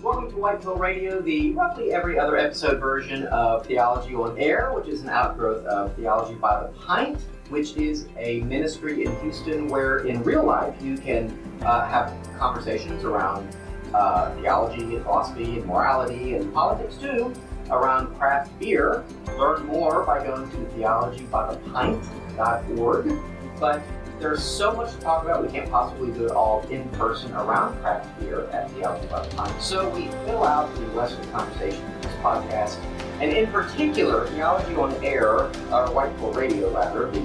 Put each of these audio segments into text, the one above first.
Welcome to White Pill Radio, the roughly every other episode version of Theology on Air, which is an outgrowth of Theology by the Pint, which is a ministry in Houston where in real life you can have conversations around theology and philosophy and morality and politics too, around craft beer. Learn more by going to theologybythepint.org. But there's so much to talk about, we can't possibly do it all in person around craft beer at Theology by the Pint. So we fill out the rest of the conversation in this podcast, and in particular, Theology on Air, or White Pill Radio rather, this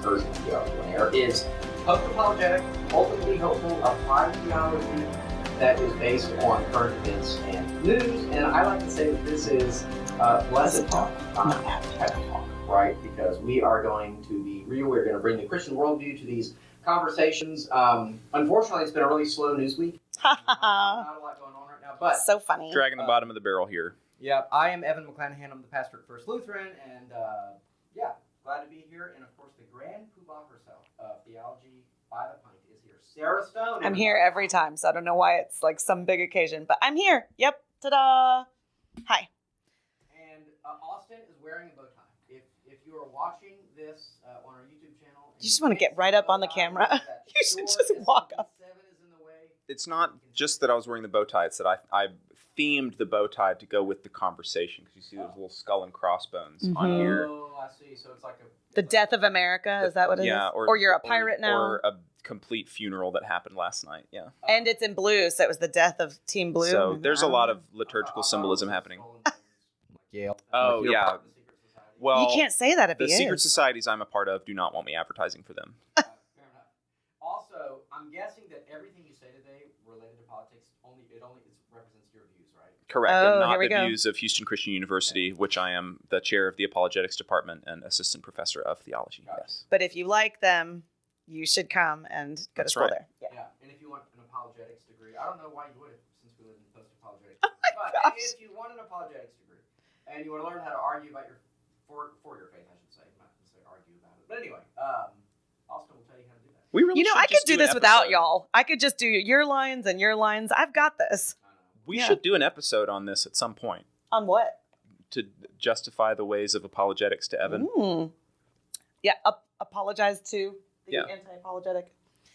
version of Theology on Air, is post-apologetic, ultimately hopeful, applied theology that is based on current events and news. And I like to say that this is blessed talk, not heavy talk, right? Because we are going to be real. We're going to bring the Christian worldview to these conversations. Unfortunately, it's been a really slow news week. Not a lot going on right now, but so funny. Dragging the bottom of the barrel here. Yeah, I am Evan McClanahan. I'm the pastor at First Lutheran, and glad to be here. And of course, the grand poobah herself of Theology by the Pint is here, Sarah Stone. I'm here every time, so I don't know why it's like some big occasion, but I'm here. Yep. Ta-da. Hi. And Austin is wearing a bow tie. If you are watching this on our YouTube channel, You just want to get right up on the camera. You should just walk up. It's not just that I was wearing the bow tie, it's that I themed the bow tie to go with the conversation, because you see those little skull and crossbones on here. Oh, I see. So it's like The Death of America, is that what it is? Yeah, or you're a pirate now? Or a complete funeral that happened last night, yeah. And it's in blue, so it was the death of Team Blue. So there's a lot of liturgical symbolism happening. Yale. Oh, yeah. Well, you can't say that if the he secret is. societies I'm a part of do not want me advertising for them. Fair enough. Also, I'm guessing that everything you say today related to politics only represents your views, right? Correct, Oh, and not here we the go. views of Houston Christian University, which I am the chair of the apologetics department and assistant professor of theology. Yes. But if you like them, you should come and go That's to school right. there. Yeah. And if you want an apologetics degree, I don't know why you would, since we live in post-apologetics. Oh my but gosh. if you want an apologetics degree and you want to learn how to argue about for your faith, I should say, not necessarily argue about it. But anyway, Austin will tell you how to do that. We really You know, should I could just do an this without episode. y'all. I could just do your lines and your lines. I've got this. I know. We Yeah. should do an episode on this at some point On what? to justify the ways of apologetics to Evan. Yeah, apologize to the Yeah. anti-apologetic.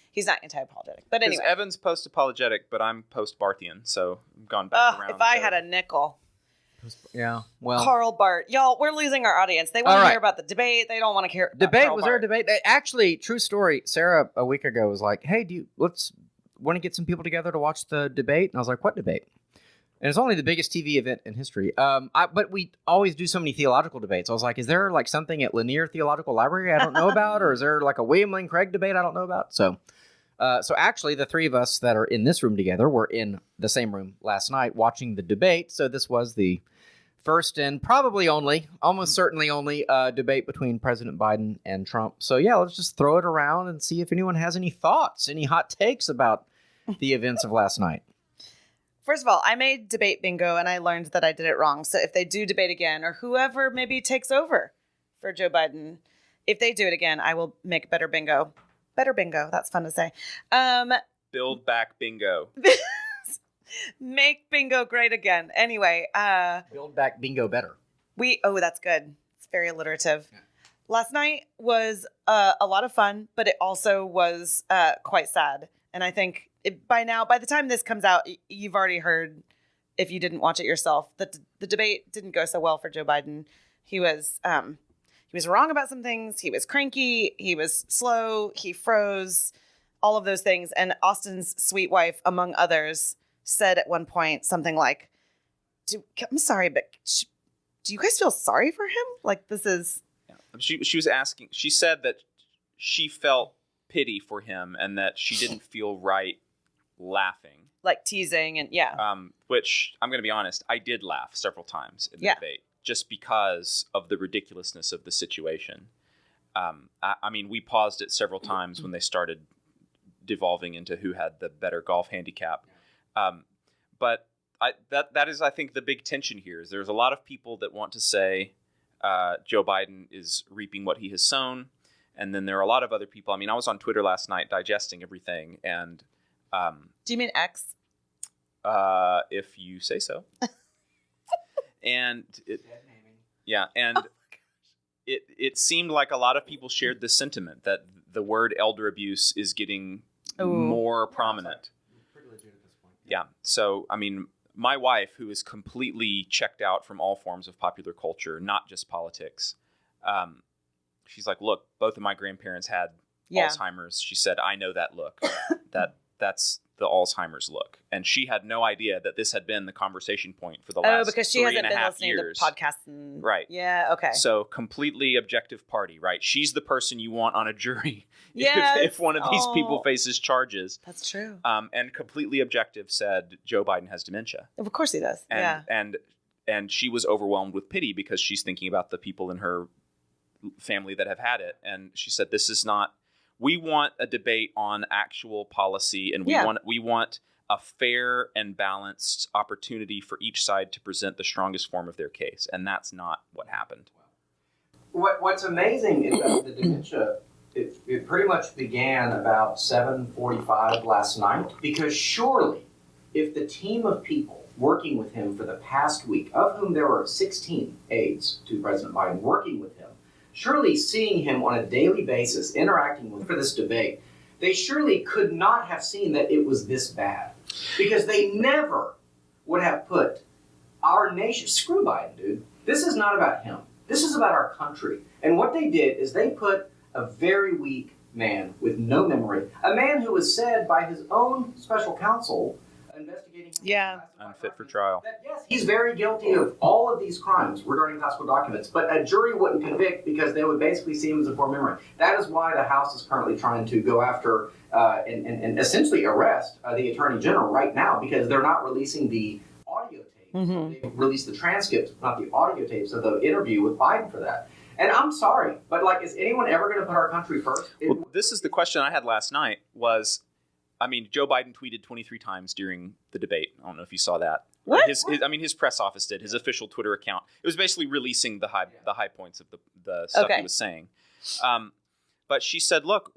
He's not anti-apologetic, but Because anyway. Evan's post-apologetic, but I'm post-Barthian, so I've gone back around. If I to- had a nickel. Yeah, well, Carl Bart. Y'all, we're losing our audience. They want All to right. hear about the debate. They don't want to hear about debate. Karl Was there a Barth. debate? Actually, true story. Sarah a week ago was like, "Hey, let's want to get some people together to watch the debate?" And I was like, "What debate?" And it's only the biggest TV event in history. But we always do so many theological debates. I was like, "Is there like something at Lanier Theological Library I don't know about, or is there like a William Lane Craig debate I don't know about?" So actually, the three of us that are in this room together were in the same room last night watching the debate. So this was the first and probably only, almost certainly only, debate between President Biden and Trump. So yeah, let's just throw it around and see if anyone has any thoughts, any hot takes about the events of last night. First of all, I made debate bingo and I learned that I did it wrong. So if they do debate again, or whoever maybe takes over for Joe Biden, if they do it again, I will make better bingo. Better bingo. That's fun to say. Build back bingo. Make bingo great again. Anyway, Build back bingo better. that's good. It's very alliterative. Yeah. Last night was a lot of fun, but it also was quite sad. And I think by the time this comes out, you've already heard, if you didn't watch it yourself, that the debate didn't go so well for Joe Biden. He was wrong about some things. He was cranky. He was slow. He froze. All of those things. And Austin's sweet wife, among others, said at one point something like, I'm sorry, but do you guys feel sorry for him? Like, this is... Yeah. She was asking, she said that she felt pity for him and that she didn't feel right laughing. Like teasing and, yeah. Which, I'm going to be honest, I did laugh several times in the debate just because of the ridiculousness of the situation. I mean, we paused it several times when they started devolving into who had the better golf handicap. But that is, I think, the big tension here. Is there's a lot of people that want to say Joe Biden is reaping what he has sown. And then there are a lot of other people. I mean, I was on Twitter last night digesting everything. And do you mean X? If you say so. And it seemed like a lot of people shared this sentiment that the word elder abuse is getting more prominent. Pretty legit at this point. Yeah. So, I mean, my wife, who is completely checked out from all forms of popular culture, not just politics, she's like, look, both of my grandparents had Alzheimer's. She said, I know that look. That's the Alzheimer's look. And she had no idea that this had been the conversation point for the last 3.5 years. Oh, because she hasn't been listening to podcasts. Right. Yeah, okay. So completely objective party, right? She's the person you want on a jury Yes. if one of these people faces charges. That's true. And completely objective said Joe Biden has dementia. Of course he does. And she was overwhelmed with pity because she's thinking about the people in her family that have had it. And she said, this is not... We want a debate on actual policy, and we want a fair and balanced opportunity for each side to present the strongest form of their case, and that's not what happened. What's amazing about the dementia, it pretty much began about 7:45 last night, because surely if the team of people working with him for the past week, of whom there were 16 aides to President Biden working with him, surely seeing him on a daily basis, interacting with him for this debate, they surely could not have seen that it was this bad. Because they never would have put our nation, screw Biden, dude. This is not about him. This is about our country. And what they did is they put a very weak man with no memory, a man who was said by his own special counsel investigating him, unfit for trial. that, yes, he's very guilty of all of these crimes regarding classified documents, but a jury wouldn't convict because they would basically see him as a poor memory. That is why the House is currently trying to go after and essentially arrest the Attorney General right now, because they're not releasing the audio tapes. Mm-hmm. They released the transcripts, not the audio tapes of the interview with Biden for that. And I'm sorry, but like, is anyone ever going to put our country first? Well, this is the question I had last night was, I mean, Joe Biden tweeted 23 times during the debate. I don't know if you saw that. What? His press office did, his official Twitter account. It was basically releasing the high points of the stuff he was saying. But she said, look,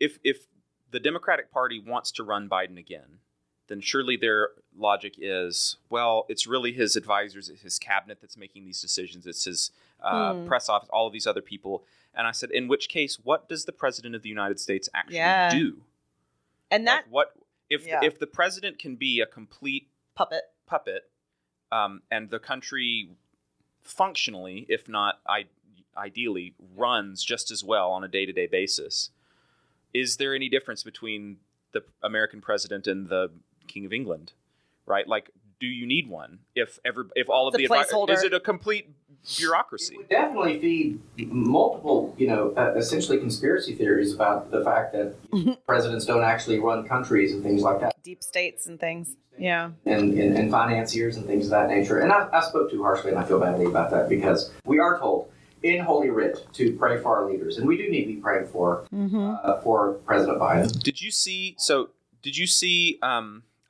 if the Democratic Party wants to run Biden again, then surely their logic is, well, it's really his advisors, it's his cabinet that's making these decisions. It's his press office, all of these other people. And I said, in which case, what does the president of the United States actually do? And that, like, what if the president can be a complete puppet, and the country functionally, if not ideally, runs just as well on a day-to-day basis, is there any difference between the American president and the King of England? Right? Like, do you need one? If all of the placeholder, is it a complete bureaucracy? It would definitely feed multiple, essentially conspiracy theories about the fact that presidents don't actually run countries and things like that. Deep states and things. Yeah. And financiers and things of that nature. And I spoke too harshly, and I feel badly about that, because we are told in Holy Writ to pray for our leaders, and we do need to be praying for President Biden. Did you see?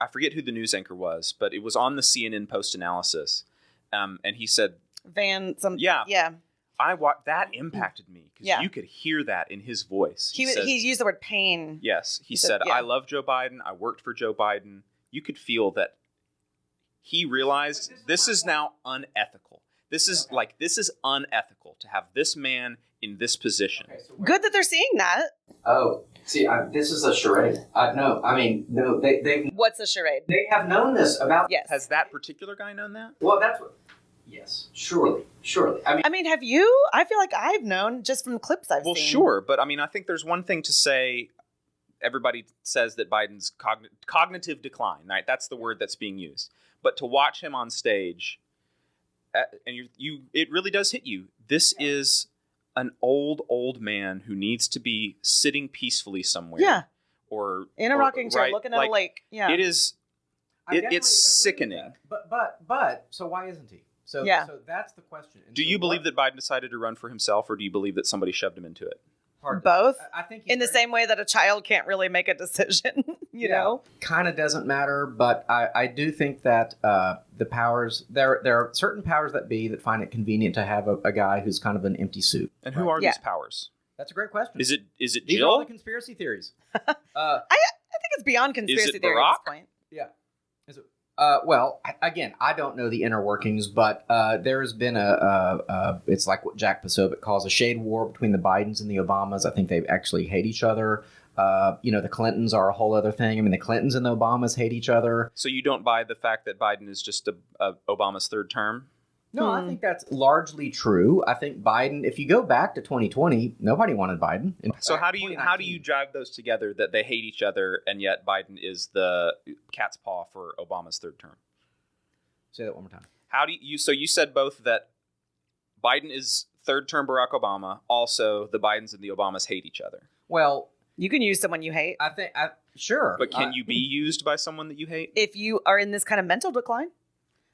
I forget who the news anchor was, but it was on the CNN Post analysis, and he said, that impacted me, because you could hear that in his voice. He used the word pain. Yes, he said, I love Joe Biden. I worked for Joe Biden. You could feel that he realized this is now unethical. This is unethical to have this man in this position. Okay, so good that they're seeing that. Oh, see, this is a charade. No, they. What's a charade? They have known this about. Yes. Has that particular guy known that? Well, that's what. Yes, surely. I mean, have you? I feel like I've known just from the clips I've seen. Well, sure, but I mean, I think there's one thing to say. Everybody says that Biden's cognitive decline, right? That's the word that's being used. But to watch him on stage, and it really does hit you. This is an old man who needs to be sitting peacefully somewhere. Yeah. Or in a rocking chair, looking at a lake. Yeah. It is. It's sickening. But so why isn't he? So that's the question. And do you believe that Biden decided to run for himself, or do you believe that somebody shoved him into it? Both. I think in the same way that a child can't really make a decision, you know? Kind of doesn't matter, but I do think that the powers, there are certain powers that be that find it convenient to have a guy who's kind of an empty suit. And who are these powers? That's a great question. Is it These Jill? are all the conspiracy theories. I think it's beyond conspiracy theory at this point. Yeah. Is it? Well, again, I don't know the inner workings, but there's been it's like what Jack Posobiec calls a shade war between the Bidens and the Obamas. I think they actually hate each other. The Clintons are a whole other thing. I mean, the Clintons and the Obamas hate each other. So you don't buy the fact that Biden is just Obama's third term? No, I think that's largely true. I think Biden, if you go back to 2020, nobody wanted Biden. So how do you drive those together that they hate each other and yet Biden is the cat's paw for Obama's third term? Say that one more time. So you said both that Biden is third term Barack Obama, also the Bidens and the Obamas hate each other. Well, You can use someone you hate I think sure. But can you be used by someone that you hate? if you are in this kind of mental decline.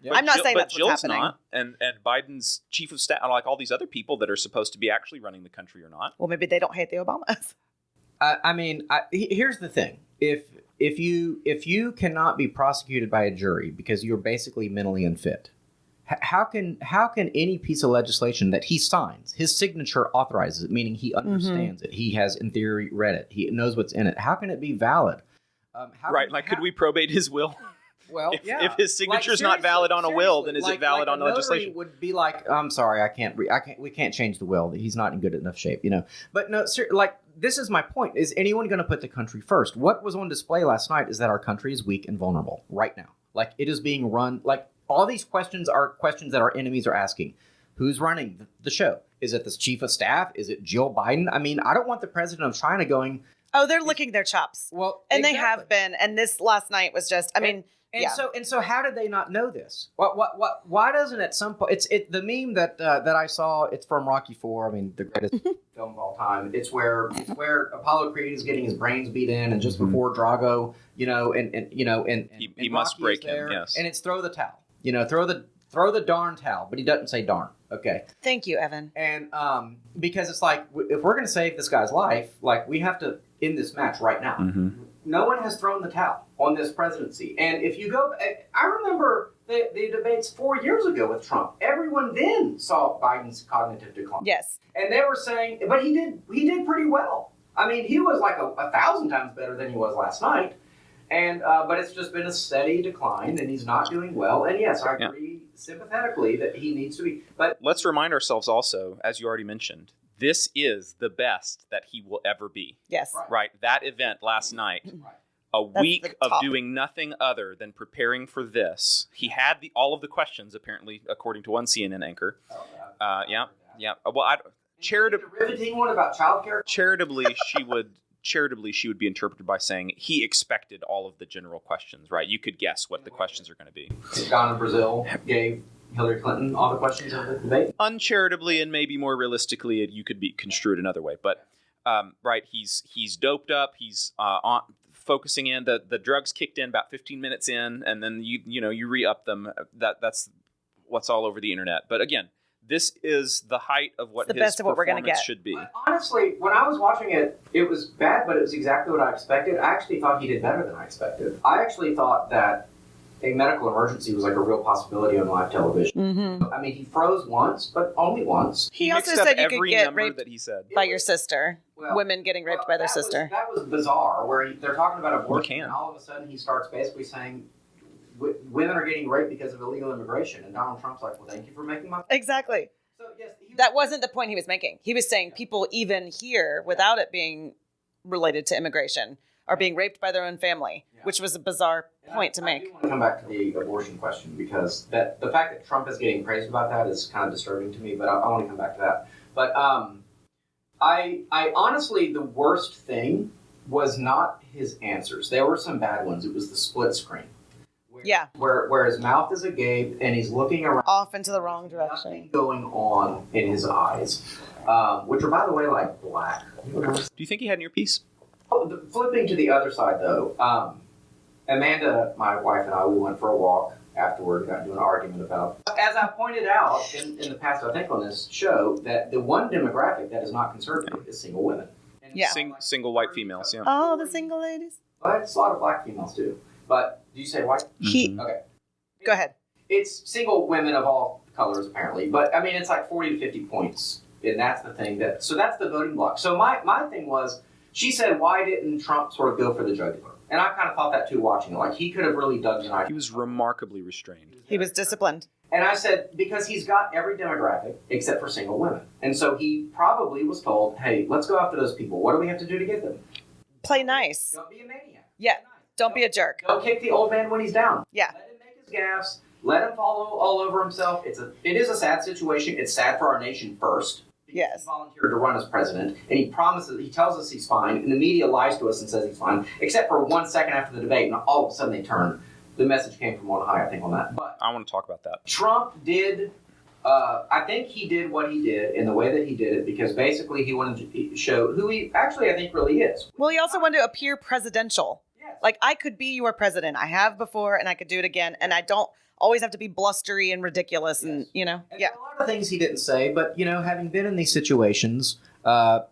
Yeah. I'm not saying but that's Jill's what's happening. not, and Biden's chief of staff, like all these other people that are supposed to be actually running the country, are not. Well, maybe they don't hate the Obamas. Here's the thing: if you cannot be prosecuted by a jury because you're basically mentally unfit, how can any piece of legislation that he signs, his signature authorizes it, meaning he understands it, he has in theory read it, he knows what's in it. How can it be valid? Could we probate his will? Well, if his signature is not valid on a will, then is it valid on legislation? Would be like, I'm sorry, we can't change the will. He's not in good enough shape, But no, this is my point. Is anyone going to put the country first? What was on display last night is that our country is weak and vulnerable right now. Like, it is being run, like, all these questions are questions that our enemies are asking. Who's running the show? Is it the chief of staff? Is it Jill Biden? I mean, I don't want the president of China going, Oh, they're licking their chops. well, And exactly. they have been. And this last night was just, So how did they not know this? Why doesn't at some point it's the meme that I saw, it's from Rocky IV, I mean the greatest film of all time. It's where Apollo Creed is getting his brains beat in, and just before Drago, and he must Rocky break is there, him, yes. and it's throw the towel. Throw the darn towel, but he doesn't say darn. Okay. Thank you, Evan. And because it's like, if we're going to save this guy's life, like, we have to end this match right now. Mm-hmm. No one has thrown the towel on this presidency. And if you go, I remember the debates 4 years ago with Trump. Everyone then saw Biden's cognitive decline. Yes. And they were saying, but he did pretty well. I mean, he was like 1,000 times better than he was last night. And but it's just been a steady decline, and he's not doing well. And yes, I agree sympathetically that he needs to be. But let's remind ourselves also, as you already mentioned, this is the best that he will ever be. Yes. Right. That event last night, a That's week the of top. doing nothing other than preparing for this. He had all of the questions, apparently, according to one CNN anchor. Yeah. Well, the riveting one about childcare. charitably, she would be interpreted by saying he expected all of the general questions, right? You could guess what the questions are going to be. Donna Brazile gave Hillary Clinton all the questions of the debate. Uncharitably and maybe more realistically, you could be construed another way. But right, he's doped up. He's focusing in. The drugs kicked in about 15 minutes in, and then you re-up them. That's what's all over the internet. But again, this is the height of what It's the his best of what we're gonna performance get. should be. Honestly, when I was watching it, it was bad, but it was exactly what I expected. I actually thought he did better than I expected. I actually thought that a medical emergency was like a real possibility on live television. Mm-hmm. I mean, he froze once, but only once. He also mixed up said you could every get number raped that he said. by your sister. Well, Women getting raped by their that sister. That was bizarre, where they're talking about abortion, can. and all of a sudden he starts basically saying women are getting raped because of illegal immigration. And Donald Trump's like, well, thank you for making my point. Exactly. So, yes, That wasn't the point he was making. He was saying people even here, without it being related to immigration, are being raped by their own family, which was a bizarre point to I make. do want to come back to the abortion question, because the fact that Trump is getting praised about that is kind of disturbing to me, but I want to come back to that. But I honestly, the worst thing was not his answers. There were some bad ones. It was the split screen. Where his mouth is agape and he's looking around. Off into the wrong Nothing direction. going on in his eyes, which are, by the way, like black. Do you think he had an earpiece? Flipping to the other side, though, Amanda, my wife, and I, we went for a walk afterward, got into an argument about. As I pointed out in the past, I think on this show, that the one demographic that is not conservative is single women. And Yeah. Single white females, yeah. Oh, the single ladies. But it's a lot of black females, too. But, do you say white? Okay. Go ahead. It's single women of all colors, apparently. But, I mean, it's like 40 to 50 points. And that's the thing. So that's the voting block. So my thing was, she said, why didn't Trump sort of go for the jugular? And I kind of thought that too watching it. Like, he could have really dug tonight. He was remarkably restrained. He was disciplined. And I said, because he's got every demographic except for single women. And so he probably was told, hey, let's go after those people. What do we have to do to get them? Play nice. Don't be a maniac. Yeah. Don't be a jerk. Don't kick the old man when he's down. Yeah. Let him make his gaffes. Let him follow all over himself. It is a sad situation. It's sad for our nation first. Yes. He volunteered to run as president, and he tells us he's fine, and the media lies to us and says he's fine, except for 1 second after the debate, and all of a sudden they turn. The message came from on high, I think, on that. But I want to talk about that. Trump did, I think he did what he did in the way that he did it, because basically he wanted to show who he actually, I think, really is. Well, he also wanted to appear presidential. Yes. Like, I could be your president. I have before, and I could do it again, and I don't always have to be blustery and ridiculous, and, And yeah. there are a lot of Things he didn't say, but having been in these situations,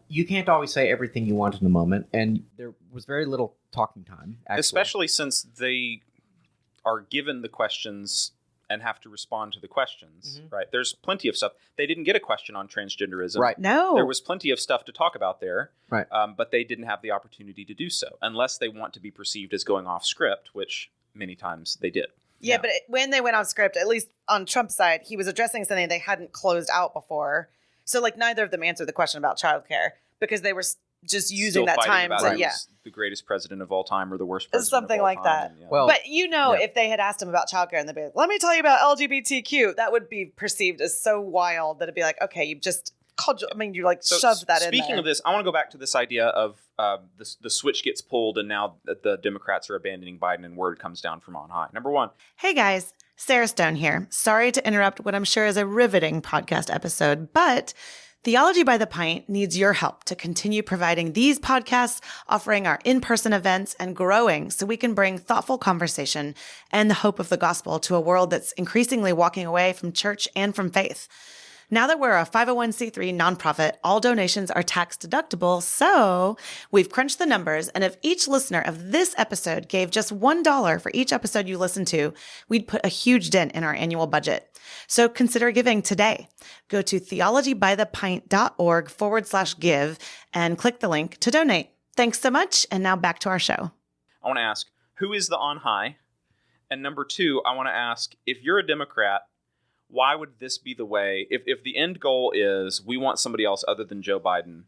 you can't always say everything you want in the moment, and there was very little talking time, actually. Especially since they are given the questions and have to respond to the questions, right? There's plenty of stuff. They didn't get a question on transgenderism. Right. No. There was plenty of stuff to talk about there, right? But they didn't have the opportunity to do so, unless they want to be perceived as going off script, which many times they did. Yeah, but when they went off script, at least on Trump's side, he was addressing something they hadn't closed out before. So, like, neither of them answered the question about childcare because they were just using Still that fighting time about to, who was the greatest president of all time or the worst president something of all like time. that. And, Well, but if they had asked him about childcare and they'd be like, let me tell you about LGBTQ, that would be perceived as so wild that it'd be like, okay, you just called, you like shoved that in there. Speaking of this, I want to go back to this idea of the switch gets pulled and now the Democrats are abandoning Biden and word comes down from on high. Number one. Hey guys, Sarah Stone here. Sorry to interrupt what I'm sure is a riveting podcast episode, but Theology by the Pint needs your help to continue providing these podcasts, offering our in-person events, and growing so we can bring thoughtful conversation and the hope of the gospel to a world that's increasingly walking away from church and from faith. Now that we're a 501c3 nonprofit, all donations are tax deductible, so we've crunched the numbers, and if each listener of this episode gave just $1 for each episode you listen to, we'd put a huge dent in our annual budget. So consider giving today. Go to theologybythepint.org/give and click the link to donate. Thanks so much, and now back to our show. I want to ask, who is the on high? And number two, I want to ask, if you're a Democrat, why would this be the way, if the end goal is we want somebody else other than Joe Biden,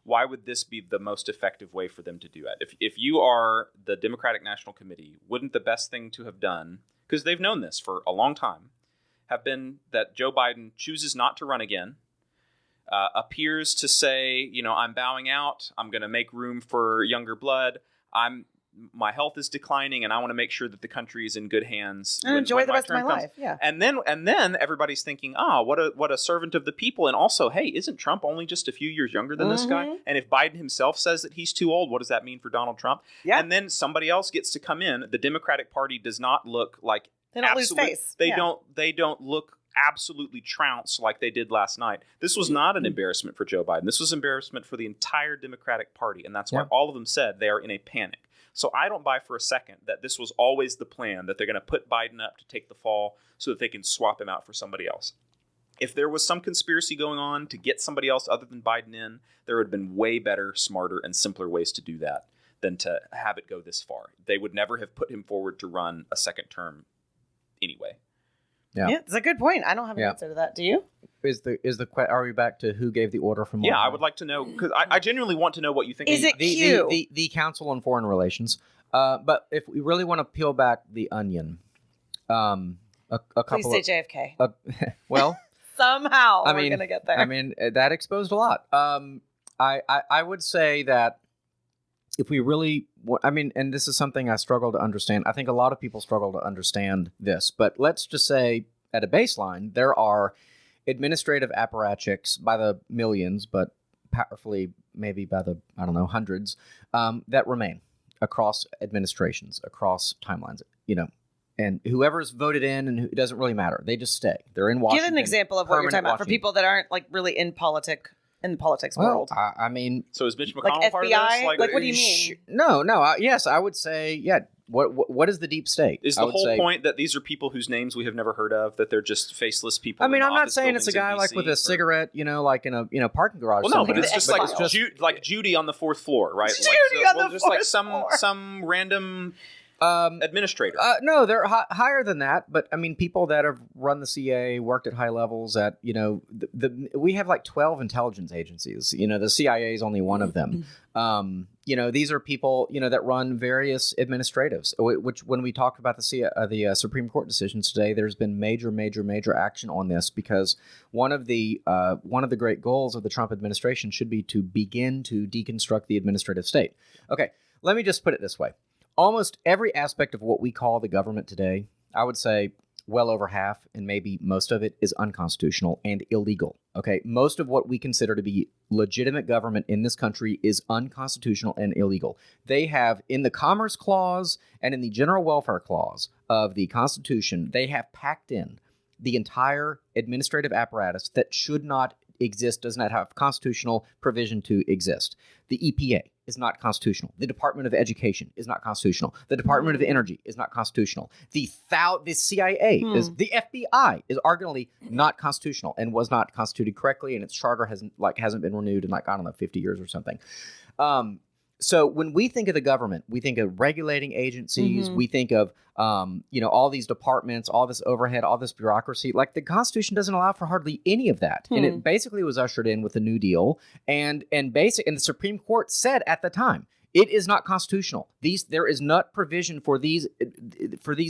why would this be the most effective way for them to do it? If you are the Democratic National Committee, wouldn't the best thing to have done, because they've known this for a long time, have been that Joe Biden chooses not to run again, appears to say, I'm bowing out, I'm going to make room for younger blood, my health is declining, and I want to make sure that the country is in good hands and enjoy the rest of my comes. life. Yeah, and then everybody's thinking, what a servant of the people, and also, hey, isn't Trump only just a few years younger than this guy? And if Biden himself says that he's too old, what does that mean for Donald Trump? Yeah, and then somebody else gets to come in. The Democratic Party does not look like they don't lose face. They don't look absolutely trounced like they did last night. This was not an embarrassment for Joe Biden. This was embarrassment for the entire Democratic Party, and that's why all of them said they are in a panic. So I don't buy for a second that this was always the plan, that they're going to put Biden up to take the fall so that they can swap him out for somebody else. If there was some conspiracy going on to get somebody else other than Biden in, there would have been way better, smarter, and simpler ways to do that than to have it go this far. They would never have put him forward to run a second term anyway. Yeah, it's a good point. I don't have an answer to that. Do you? Are we back to who gave the order from? Yeah, I would like to know, because I genuinely want to know what you think. Is it Q? The Council on Foreign Relations. But if we really want to peel back the onion, a couple. Please say JFK. Well, somehow we're gonna get there. I mean, that exposed a lot. I would say that if we really, and this is something I struggle to understand. I think a lot of people struggle to understand this, but let's just say at a baseline, there are administrative apparatchiks by the millions, but powerfully maybe by the, hundreds, that remain across administrations, across timelines, and whoever's voted in, and it doesn't really matter. They just stay. They're in Washington. Give an example of what you're talking about for people that aren't like really in politics world. I mean, so is Mitch McConnell like part FBI? of this? Like what do you mean? No. Yes, I would say, What is the deep state? Is I the would whole say- point that these are people whose names we have never heard of, that they're just faceless people? I mean, in I'm not office saying it's a buildings in guy like DC, with or- a cigarette, like in a parking garage. Well, no, but somewhere. it's just the like X-Files. like Judy on the 4th floor, right? Judy on the just like 4th floor. some random administrator. No, they're higher than that. But I mean, people that have run the CIA, worked at high levels at, we have like 12 intelligence agencies. The CIA is only one of them. These are people, that run various administratives, which when we talked about the Supreme Court decisions today, there's been major action on this, because one of the great goals of the Trump administration should be to begin to deconstruct the administrative state. Okay, let me just put it this way. Almost every aspect of what we call the government today, I would say well over half, and maybe most of it, is unconstitutional and illegal. Okay, most of what we consider to be legitimate government in this country is unconstitutional and illegal. They have, in the Commerce Clause and in the General Welfare Clause of the Constitution, they have packed in the entire administrative apparatus that should not exist, does not have constitutional provision to exist. The EPA is not constitutional. The Department of Education is not constitutional. The Department of Energy is not constitutional. The CIA is, the FBI is arguably not constitutional and was not constituted correctly, and its charter hasn't been renewed in 50 years or something. So when we think of the government, we think of regulating agencies. We think of, all these departments, all this overhead, all this bureaucracy. Like, the Constitution doesn't allow for hardly any of that. And it basically was ushered in with the New Deal. And the Supreme Court said at the time, it is not constitutional. There is not provision for these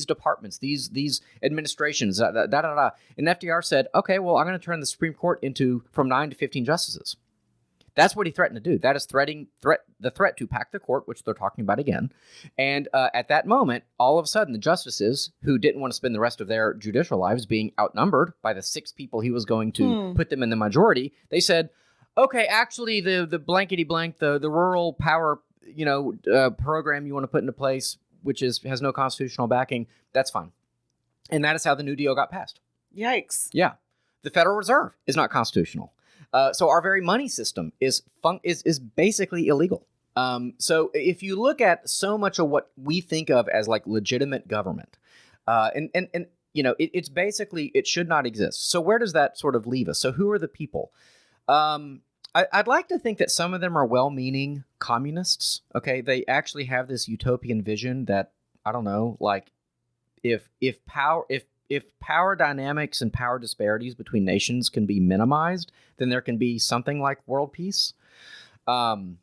departments, these administrations. And FDR said, okay, well, I'm going to turn the Supreme Court from 9 to 15 justices. That's what he threatened to do. That is the threat to pack the court, which they're talking about again. And at that moment, all of a sudden, the justices, who didn't want to spend the rest of their judicial lives being outnumbered by the 6 people he was going to put them in the majority, they said, okay, actually, the blankety blank, the rural power program you want to put into place, which has no constitutional backing, that's fine. And that is how the New Deal got passed. Yikes. Yeah. The Federal Reserve is not constitutional. So our very money system is basically illegal. So if you look at so much of what we think of as like legitimate government, it's basically, it should not exist. So where does that sort of leave us? So who are the people? I'd like to think that some of them are well-meaning communists. Okay, they actually have this utopian vision that, I don't know, like if power dynamics and power disparities between nations can be minimized, then there can be something like world peace. The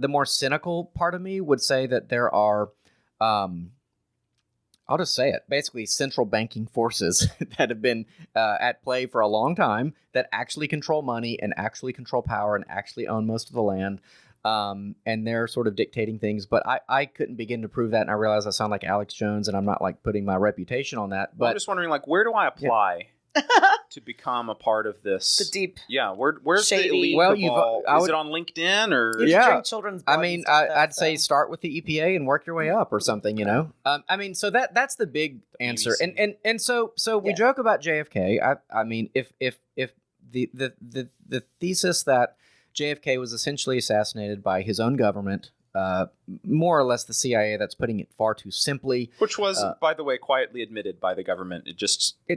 more cynical part of me would say that there are, I'll just say it, basically central banking forces that have been at play for a long time that actually control money and actually control power and actually own most of the land. And they're sort of dictating things, but I couldn't begin to prove that, and I realize I sound like Alex Jones, and I'm not like putting my reputation on that. But I'm just wondering, like, where do I apply to become a part of this? The deep, where's shady. the elite Well, cabal? Is it on LinkedIn or? You drink children's blood. I mean, and stuff, I'd say start with the EPA and work your way up or something, so that's the big answer. BBC. And so we joke about JFK. I mean, if the thesis that JFK was essentially assassinated by his own government, more or less the CIA, that's putting it far too simply. Which was, by the way, quietly admitted by the government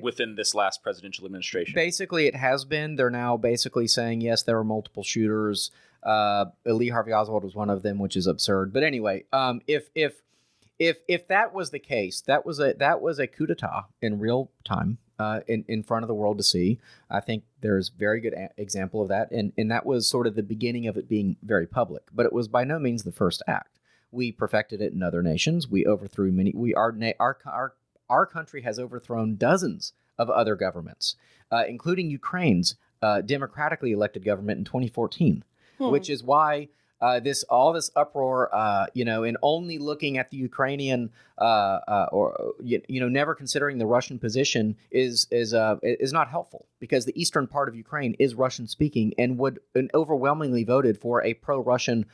within this last presidential administration. Basically, it has been. They're now basically saying, yes, there were multiple shooters. Lee Harvey Oswald was one of them, which is absurd. But anyway, if that was the case, that was a coup d'etat in real time. In front of the world to see. I think there's very good example of that. And that was sort of the beginning of it being very public, but it was by no means the first act. We perfected it in other nations. We overthrew many. Our country has overthrown dozens of other governments, including Ukraine's democratically elected government in 2014, which is why all this uproar, in only looking at the Ukrainian, never considering the Russian position is not helpful, because the eastern part of Ukraine is Russian speaking and overwhelmingly voted for a pro-Russian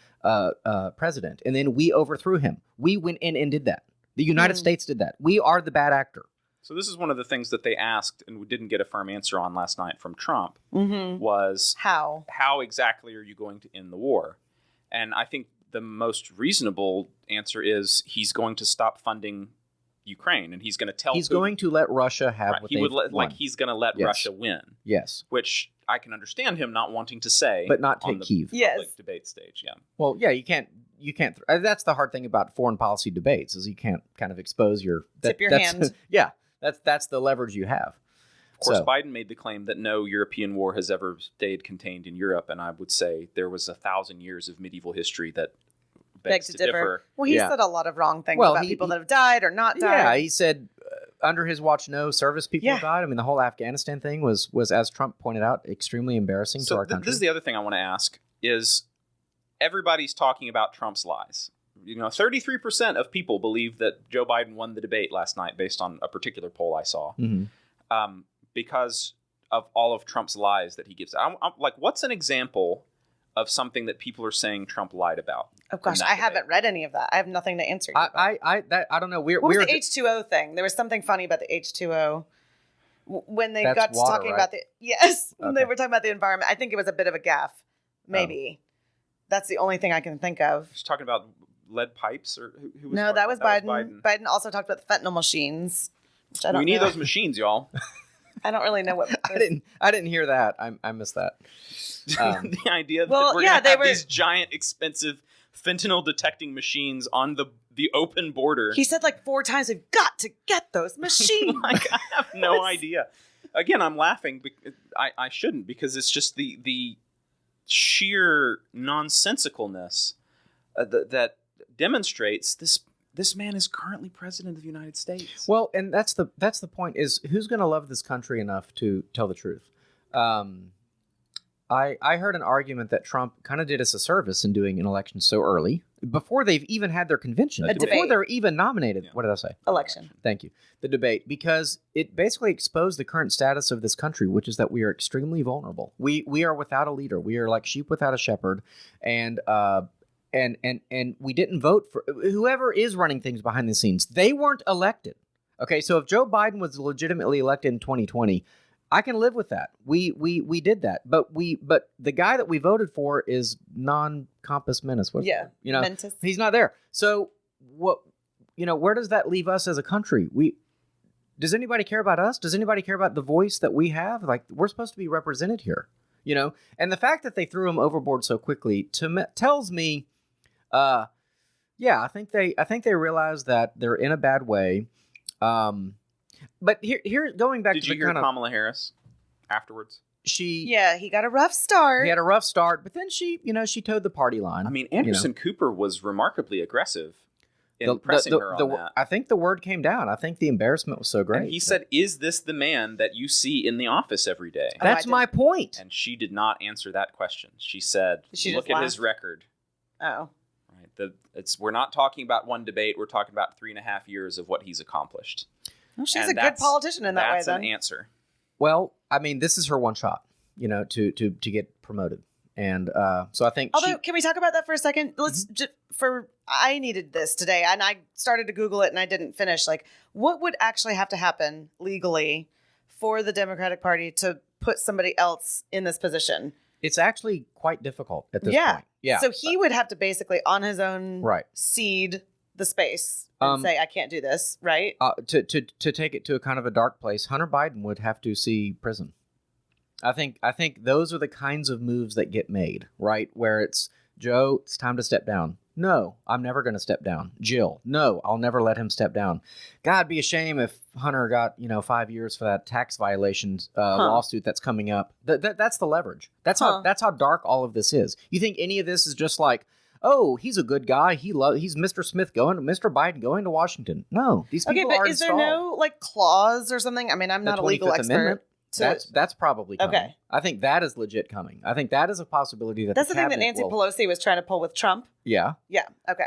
president, and then we overthrew him. We went in and did that. The United States did that. We are the bad actor. So this is one of the things that they asked and we didn't get a firm answer on last night from Trump was how exactly are you going to end the war? And I think the most reasonable answer is he's going to stop funding Ukraine, and he's going to tell He's Putin, going to let Russia have right, what he they've would let, won. like he's going to let Yes. Russia win, Yes, which I can understand him not wanting to say, but not on take the Kyiv. Yes. public debate stage. Yeah, Well, yeah, you can't. That's the hard thing about foreign policy debates is you can't kind of expose your Tip your that's- hand. Yeah, that's the leverage you have. of course, So- Biden made the claim that no European war has ever stayed contained in Europe, and I would say there was 1,000 years of medieval history that begs to differ. Well, he Yeah. said a lot of wrong things Well, about he- people that have died or not Yeah, died. he said under his watch, no service people Yeah. died. I mean, the whole Afghanistan thing was as Trump pointed out, extremely embarrassing to So our country. this is the other thing I want to ask is everybody's talking about Trump's lies. 33% of people believe that Joe Biden won the debate last night based on a particular poll I saw Mhm. because of all of Trump's lies that he gives. I'm like, what's an example of something that people are saying Trump lied about? Oh gosh, in that I debate? haven't read any of that. I have nothing to answer you about. I don't know. What was the H2O thing? There was something funny about the H2O when they That's got to water, talking right? about when they Okay. were talking about the environment. I think it was a bit of a gaffe. Maybe that's the only thing I can think of. He's talking about lead pipes, or who was No, talking that was about Biden. Biden also talked about the fentanyl machines. Which I don't We need know. those machines, y'all. I don't really know what. I didn't hear that. I missed that. The idea that Well, we're yeah, going to they have were- these giant, expensive fentanyl detecting machines on the open border. He said like 4 times, "We've got to get those machines." Like, I have no idea. Again, I'm laughing. I shouldn't, because it's just the sheer nonsensicalness that demonstrates this man is currently president of the United States. Well, and that's the point is who's going to love this country enough to tell the truth. I heard an argument that Trump kind of did us a service in doing an election so early, before they've even had their convention, A before debate. they're even nominated. Yeah. What did I say? Election. Thank you. The debate, because it basically exposed the current status of this country, which is that we are extremely vulnerable. We are without a leader. We are like sheep without a shepherd, and we didn't vote for whoever is running things behind the scenes. They weren't elected. Okay, so if Joe Biden was legitimately elected in 2020, I can live with that. We did that, but the guy that we voted for is non-compass menace. Yeah, Mentis. He's not there. So what? Where does that leave us as a country? Does anybody care about us? Does anybody care about the voice that we have? Like, we're supposed to be represented here, And the fact that they threw him overboard so quickly tells me, I think they realize that they're in a bad way. But here going back Did to you the hear kind of Kamala Harris afterwards? Yeah, he got a rough start. He had a rough start, but then she towed the party line. I mean, Anderson Cooper was remarkably aggressive in The- pressing the- her the- on that. I think the word came down. I think the embarrassment was so great. And he said, "Is this the man that you see in the office every day?" Oh, I "That's didn't- my point." And she did not answer that question. She said, She "Look just at his laughed. record." Oh, Right. We're not talking about one debate. We're talking about 3.5 years of what he's accomplished. well, she's And a good that's- politician in that way. That's Then an answer. Well, I mean, this is her one shot, to get promoted, and so I think. Although, can we talk about that for a second? Let's I needed this today, and I started to Google it, and I didn't finish. Like, what would actually have to happen legally for the Democratic Party to put somebody else in this position? it's actually quite difficult at this Yeah. point. Yeah. So he would have to basically, on his own, Right. cede the space and say, "I can't do this." Right? To take it to a kind of a dark place, Hunter Biden would have to see prison. I think those are the kinds of moves that get made, right? Where it's, Joe, it's time to step down. No, I'm never going to step down. Jill, no, I'll never let him step down. God, it'd be a shame if Hunter got 5 years for that tax violations lawsuit that's coming up. That's the leverage. That's how dark all of this is. You think any of this is just like, oh, he's a good guy. He's Mr. Smith Mr. Biden going to Washington. No, these people Okay, but are is there installed. no clause or something? I mean, I'm not a legal 25th expert. Amendment. That's probably coming. Okay. I think that is legit coming. I think that is a possibility that That's the thing that cabinet Nancy will- Pelosi was trying to pull with Trump. Yeah. Yeah. Okay.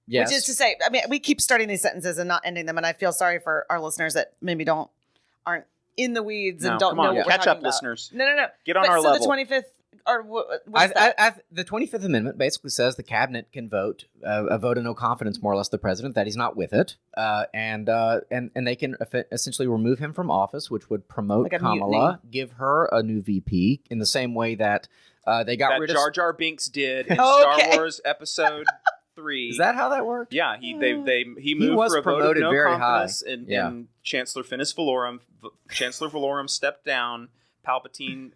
Yes. Which is to say, I mean, we keep starting these sentences and not ending them, and I feel sorry for our listeners that maybe aren't in the weeds and No, don't come know on, what we're catch talking up, about. listeners. No. Get on But our so level. the 25th or what's that? The 25th Amendment basically says the cabinet can vote a vote of no confidence, more or less, the president, that he's not with it, and they can essentially remove him from office, which would promote Like a Kamala, mutiny. give her a new VP in the same way that they got That rid of. Jar Jar Binks did in Okay. Star Wars Episode 3. Is that how that worked? Yeah, he moved was for a vote of promoted no very confidence, high. and Chancellor Finis Valorum. Chancellor Valorum stepped down. Palpatine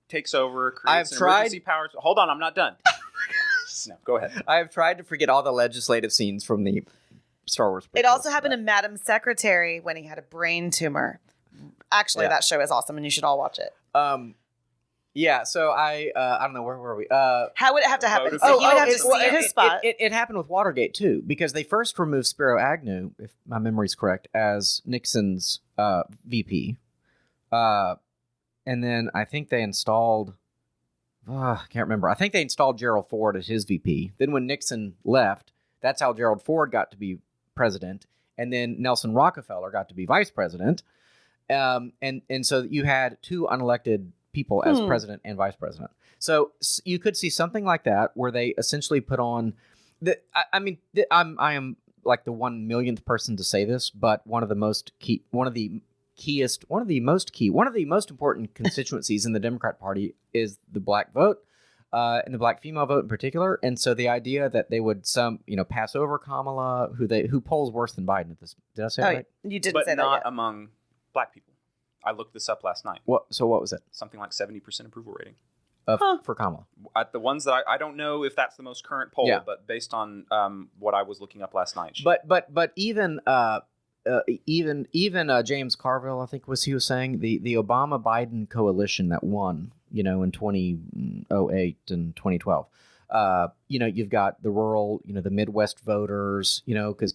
takes over. Creates I've an tried- emergency powers. Hold on, I'm not done. No, go ahead. I have tried to forget all the legislative scenes from the Star Wars. It prequels, also happened but- to Madam Secretary when he had a brain tumor. Actually, Yeah. that show is awesome, and you should all watch it. Yeah, so I don't know, where were we? How would it have to happen? Voted So for he would have to Trump. see his spot. It happened with Watergate too, because they first removed Spiro Agnew, if my memory's correct, as Nixon's VP, and then I think they installed. I can't remember. I think they installed Gerald Ford as his VP. Then when Nixon left, that's how Gerald Ford got to be president, and then Nelson Rockefeller got to be vice president, and so you had two unelected people as president and vice president. So you could see something like that where they essentially put on the. I am like the 1 millionth person to say this, but one of the most important constituencies in the Democrat Party is the black vote, and the black female vote in particular. And so the idea that they would pass over Kamala, who polls worse than Biden at this. Did I say it right? You didn't But say that not yet. among black people. I looked this up last night. What was it? Something like 70% approval rating. For Kamala? At the ones that I don't know if that's the most current poll, Yeah. but based on what I was looking up last night. But even James Carville, I think he was saying the Obama Biden coalition that won, in 2008 and 2012. You've got the rural, the Midwest voters, because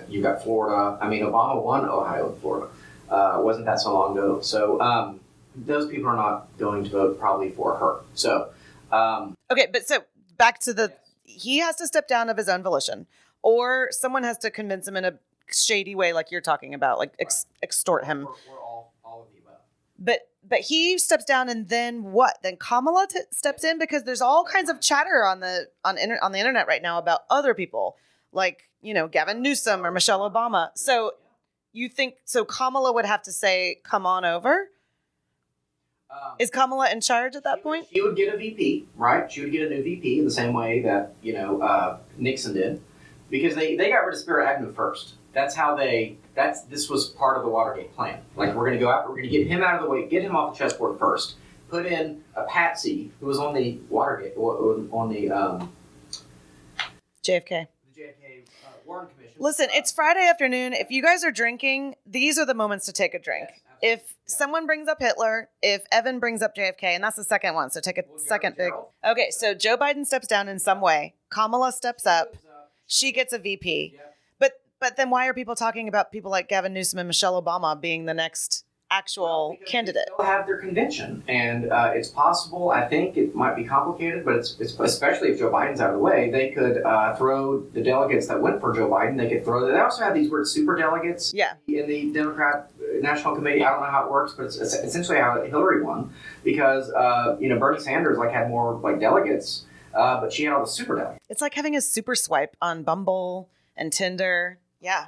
you've got Florida. I mean, Obama won Ohio and Florida. Wasn't that so long ago? So those people are not going to vote probably for her. So Okay, but so back to he has to step down of his own volition, or someone has to convince him in a shady way, like you're talking about, like extort him. we're all of the above. But he steps down, and then what? Then Kamala steps in, because there's all kinds of chatter on the internet right now about other people, like Gavin Newsom or Michelle Obama. So you think Kamala would have to say, "Come on over"? Is Kamala in charge at that point? She would get a VP, right? She would get a new VP in the same way that Nixon did, because they got rid of Spiro Agnew first. That's how this was part of the Watergate plan. Like, we're going to go after, we're going to get him out of the way, get him off the chessboard first. Put in a patsy who was on the Watergate, on the JFK. JFK Warren Commission. Listen, it's Friday afternoon. If you guys are drinking, these are the moments to take a drink. Yes, absolutely. If someone brings up Hitler, if Evan brings up JFK, and that's the second one, so take a second big. Gerald. Okay, so Joe Biden steps down in some way. Kamala steps up. She gets a VP. Yep. But then why are people talking about people like Gavin Newsom and Michelle Obama being the next actual Because candidate? They still have their convention, and it's possible. I think it might be complicated, but it's especially if Joe Biden's out of the way, they could throw the delegates that went for Joe Biden. They could throw. They also have these weird super delegates. Yeah. In the Democrat National Committee, I don't know how it works, but it's essentially how Hillary won, because Bernie Sanders had more delegates, but she had all the super delegates. It's like having a super swipe on Bumble and Tinder. Yeah.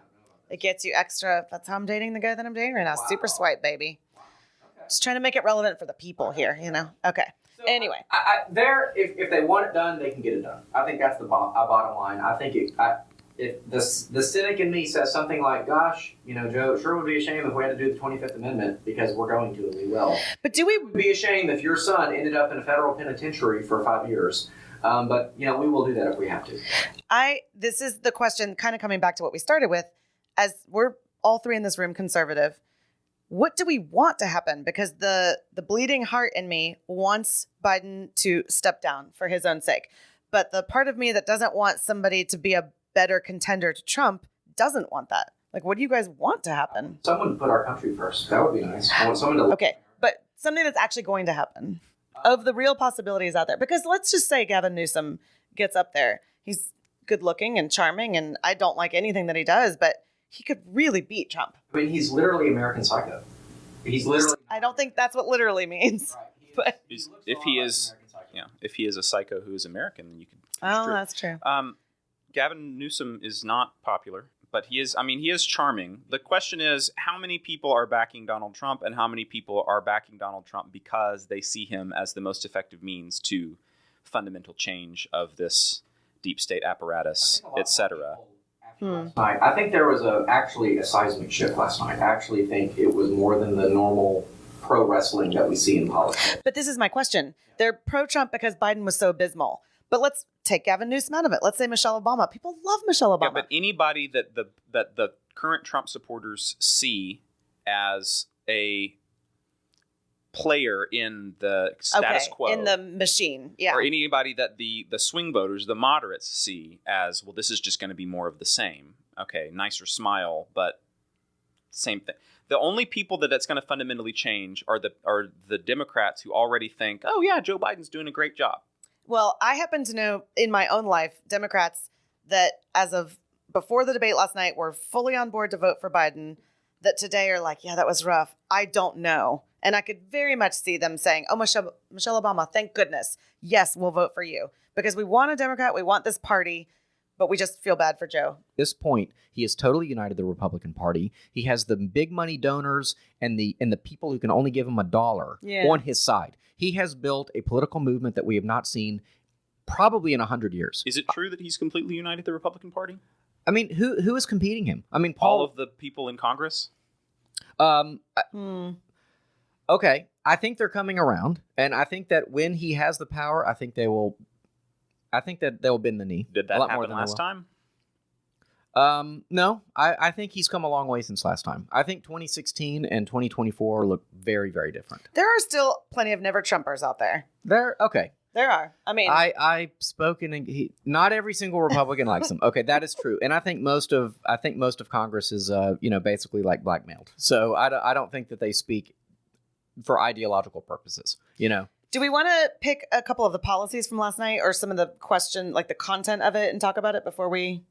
It gets you extra. That's how I'm dating the guy that I'm dating right now. Wow. Super swipe, baby. Okay. Just trying to make it relevant for the people here, Okay. So, Anyway. if they want it done, they can get it done. I think that's the bottom line. I think if the cynic in me says something like, "Gosh, Joe, it sure would be a shame if we had to do the 25th Amendment, because we're going to, and we will." But do we It would be a shame if your son ended up in a federal penitentiary for 5 years. But we will do that if we have to. this is the question, kind of coming back to what we started with, as we're all three in this room conservative. What do we want to happen? Because the bleeding heart in me wants Biden to step down for his own sake. But the part of me that doesn't want somebody to be a better contender to Trump doesn't want that. Like, what do you guys want to happen? Someone put our country first. That would be nice. I want someone to. Okay, but something that's actually going to happen, of the real possibilities out there. Because let's just say Gavin Newsom gets up there. He's good looking and charming, and I don't like anything that he does, but he could really beat Trump. I mean, he's literally American Psycho. He's literally. I don't think that's what literally means. Right. But- If he is, if he is a psycho who is American, then you could. Oh, true. that's true. Gavin Newsom is not popular, but he is. I mean, he is charming. The question is, how many people are backing Donald Trump, and how many people are backing Donald Trump because they see him as the most effective means to fundamental change of this deep state apparatus, etc. I think there was actually a seismic shift last night. I actually think it was more than the normal pro wrestling that we see in politics. But this is my question. They're pro-Trump because Biden was so abysmal. But let's take Gavin Newsom out of it. Let's say Michelle Obama. People love Michelle Obama. Yeah, but anybody that the current Trump supporters see as a player in the status quo, in the machine, yeah. or anybody that the swing voters, the moderates, see as, well, this is just going to be more of the same. Okay, nicer smile, but same thing. The only people that's going to fundamentally change are the Democrats who already think, oh yeah, Joe Biden's doing a great job. Well, I happen to know in my own life, Democrats that as of before the debate last night were fully on board to vote for Biden, that today are like, yeah, that was rough. I don't know. And I could very much see them saying, oh, Michelle Obama, thank goodness. Yes, we'll vote for you. Because we want a Democrat, we want this party, but we just feel bad for Joe. At this point, he has totally united the Republican Party. He has the big money donors and the people who can only give him $1 on his side. He has built a political movement that we have not seen probably in 100 years. Is it true that he's completely united the Republican Party? I mean, who is competing him? I mean, all of the people in Congress? Okay, I think they're coming around, and I think that when he has the power, I think they'll bend the knee. Did that happen last time? No, I think he's come a long way since last time. I think 2016 and 2024 look very, very different. There are still plenty of never Trumpers out there. Okay. There are. I mean, I've spoken, and not every single Republican likes him. Okay, that is true, and I think most of Congress is basically like blackmailed. So I don't think that they speak for ideological purposes. Do we want to pick a couple of the policies from last night or some of the question, like the content of it, and talk about it before we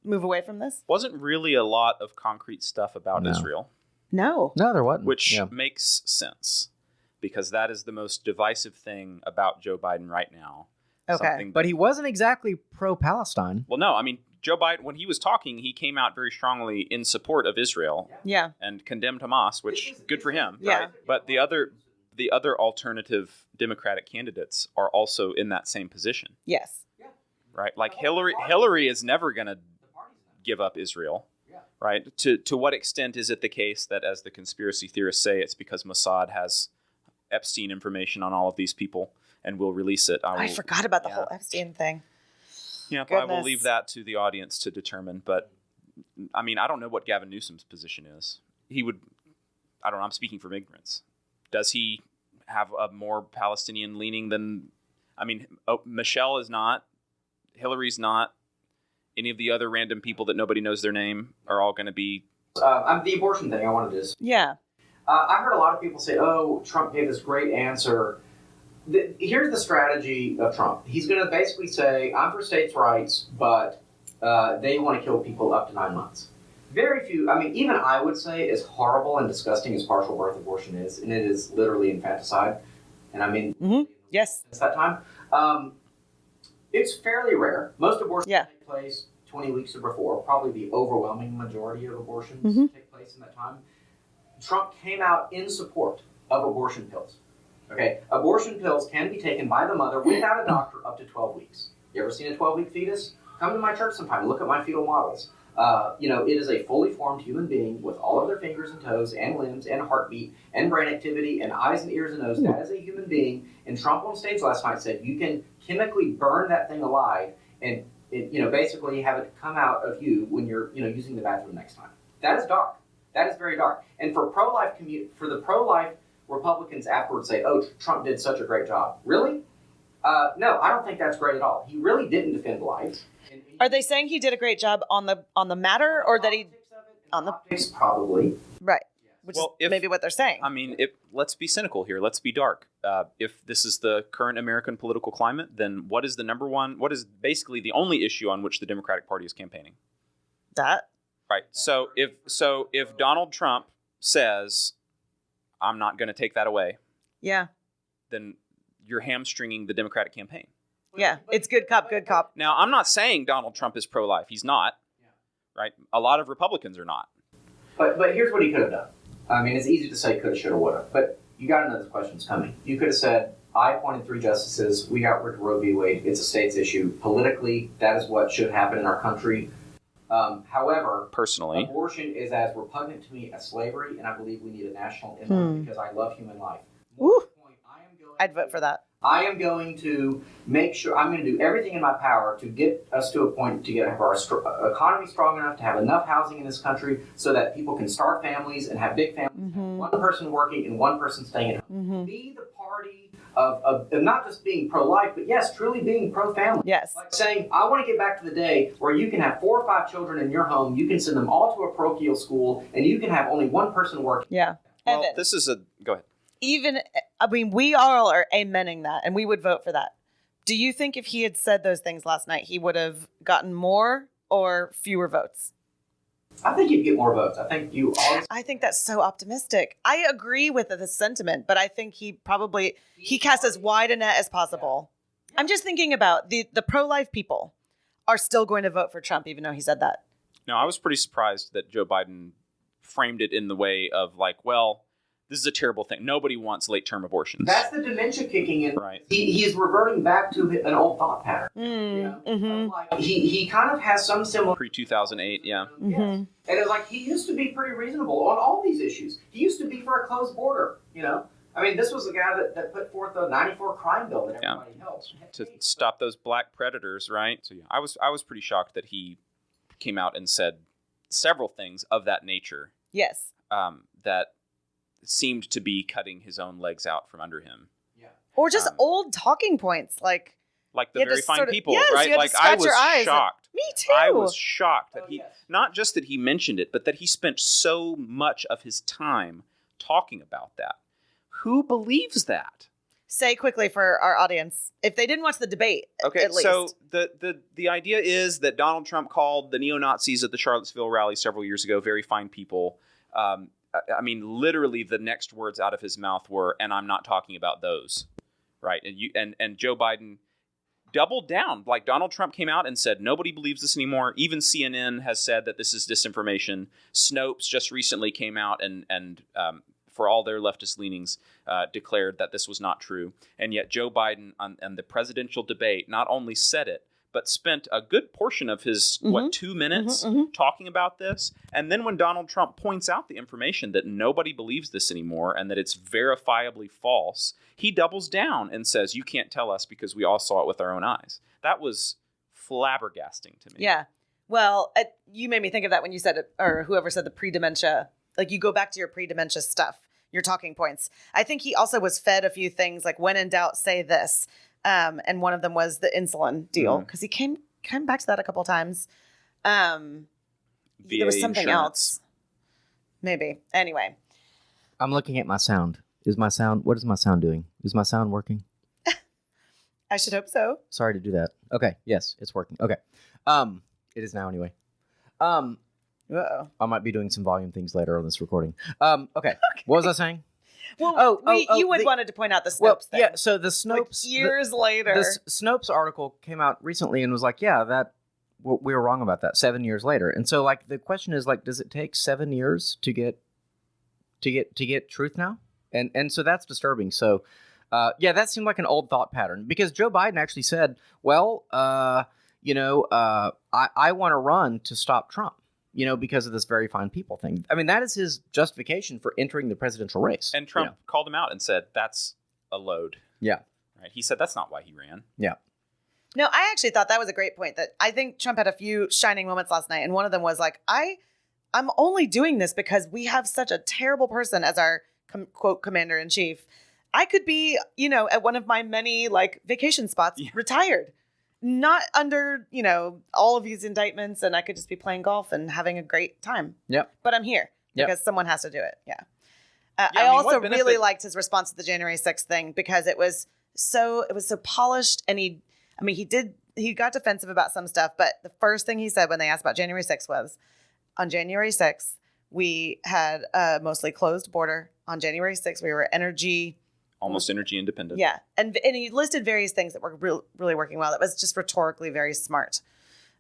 move away from this? Wasn't really a lot of concrete stuff about Israel. No, there wasn't. Which makes sense, because that is the most divisive thing about Joe Biden right now. Okay. But he wasn't exactly pro-Palestine. Well, no, I mean, Joe Biden, when he was talking, he came out very strongly in support of Israel. Yeah. And condemned Hamas, which good for him. Yeah. Right? But the other alternative Democratic candidates are also in that same position. Yes. Right? Like Hillary is never going to give up Israel. Right? To what extent is it the case that, as the conspiracy theorists say, it's because Mossad has Epstein information on all of these people and will release it? I forgot about the whole Epstein thing. Yeah, but I will leave that to the audience to determine. But, I mean, I don't know what Gavin Newsom's position is. I don't know, I'm speaking from ignorance. Does he have a more Palestinian leaning than, Michelle is not, Hillary's not, any of the other random people that nobody knows their name are all going to be... the abortion thing I wanted to... Yeah. I heard a lot of people say, oh, Trump gave this great answer. Here's the strategy of Trump. He's going to basically say, I'm for states' rights, but they want to kill people up to 9 months. Very few, even I would say, as horrible and disgusting as partial birth abortion is, and it is literally infanticide, and yes, it's that time, it's fairly rare. Most abortions take place 20 weeks or before. Probably the overwhelming majority of abortions take place in that time. Trump came out in support of abortion pills. Okay, abortion pills can be taken by the mother without a doctor up to 12 weeks. You ever seen a 12-week fetus? Come to my church sometime and look at my fetal models. It is a fully formed human being with all of their fingers and toes and limbs and heartbeat and brain activity and eyes and ears and nose. That is a human being. And Trump on stage last night said you can chemically burn that thing alive and basically have it come out of you when you're using the bathroom next time. That is dark. That is very dark. And for the pro-life Republicans afterwards say, oh, Trump did such a great job. Really? No, I don't think that's great at all. He really didn't defend life. Are they saying he did a great job on the matter, or that he on the optics? Probably. Right. Which is maybe what they're saying. Let's be cynical here. Let's be dark. If this is the current American political climate, then what is what is basically the only issue on which the Democratic Party is campaigning? That. Right. So if Donald Trump says I'm not going to take that away, Yeah. then you're hamstringing the Democratic campaign. Yeah. It's good cop, good cop. Now, I'm not saying Donald Trump is pro-life. He's not, right? A lot of Republicans are not. But here's what he could have done. I mean, it's easy to say coulda, shoulda, woulda, but you got to know this question's coming. You could have said, I appointed 3 justices. We got rid of Roe v. Wade. It's a state's issue. Politically, that is what should happen in our country. However, Personally, abortion is as repugnant to me as slavery, and I believe we need a national emblem because I love human life. Ooh. Point, I'd vote for that. I am going to make sure, I'm going to do everything in my power to get us to a point to have our economy strong enough to have enough housing in this country so that people can start families and have big families, one person working and one person staying at home. Be the party of not just being pro-life, but yes, truly being pro-family. Yes. Like saying, I want to get back to the day where you can have 4 or 5 children in your home, you can send them all to a parochial school, and you can have only one person working. Yeah. well, Evan, this is a... Go ahead. we all are amening that, and we would vote for that. Do you think if he had said those things last night, he would have gotten more or fewer votes? I think you'd get more votes. I think you always... I think that's so optimistic. I agree with the sentiment, but I think he cast as wide a net as possible. I'm just thinking about the pro-life people are still going to vote for Trump, even though he said that. No, I was pretty surprised that Joe Biden framed it in the way of like, well, this is a terrible thing. Nobody wants late-term abortions. That's the dementia kicking in. Right. He's reverting back to an old thought pattern. You know? Like he kind of has some similar... Pre-2008, yeah. Yes. And it's like he used to be pretty reasonable on all these issues. He used to be for a closed border, you know? I mean, this was the guy that put forth the 94 crime bill that everybody helped. To stop those black predators, right? So yeah, I was pretty shocked that he came out and said several things of that nature. Yes. That seemed to be cutting his own legs out from under him. Yeah. Or just old talking points, like the you had very to fine sort of- people, yes, you right? had to Like I scratch was your eyes. shocked. Me too. I was shocked that Oh, he yes. not just that he mentioned it, but that he spent so much of his time talking about that. Who believes that? Say quickly for our audience, if they didn't watch the debate, Okay, at least. so the idea is that Donald Trump called the neo-Nazis at the Charlottesville rally several years ago very fine people. I mean, literally, the next words out of his mouth were, "And I'm not talking about those," right? And Joe Biden doubled down. Like Donald Trump came out and said, "Nobody believes this anymore." Even CNN has said that this is disinformation. Snopes just recently came out and for all their leftist leanings, declared that this was not true. And yet Joe Biden on the presidential debate not only said it, but spent a good portion of his, 2 minutes talking about this. And then when Donald Trump points out the information that nobody believes this anymore and that it's verifiably false, he doubles down and says, you can't tell us because we all saw it with our own eyes. That was flabbergasting to me. Yeah. Well, you made me think of that when you said it, or whoever said the pre-dementia. Like you go back to your pre-dementia stuff, your talking points. I think he also was fed a few things like when in doubt, say this. And one of them was the insulin deal because he came back to that a couple times. There was something else. Maybe. Anyway. I'm looking at my sound. What is my sound doing? Is my sound working? I should hope so. Sorry to do that. Okay. Yes, it's working. Okay. It is now anyway. Uh-oh. I might be doing some volume things later on this recording. Okay. What was I saying? Well, you wanted to point out the Snopes thing. Yeah, so the Snopes... Like years later. The Snopes article came out recently and was like, yeah, we were wrong about that 7 years later. And so, like, the question is, like, does it take 7 years to get truth now? And so that's disturbing. So, that seemed like an old thought pattern. Because Joe Biden actually said, well, I want to run to stop Trump. Because of this very fine people thing. I mean, that is his justification for entering the presidential race. And Trump called him out and said, that's a load. Yeah. Right. He said that's not why he ran. Yeah. No, I actually thought that was a great point. That I think Trump had a few shining moments last night. And one of them was like, I'm only doing this because we have such a terrible person as our, quote, commander in chief. I could be, at one of my many like vacation spots, retired. Not under, all of these indictments, and I could just be playing golf and having a great time. Yep. But I'm here because someone has to do it. Yeah. I I also really liked his response to the January 6th thing because it was so polished, and he got defensive about some stuff, but the first thing he said when they asked about January 6th was, on January 6th, We had a mostly closed border on January 6th. We were almost energy independent. Yeah. And he listed various things that were really working well. That was just rhetorically very smart.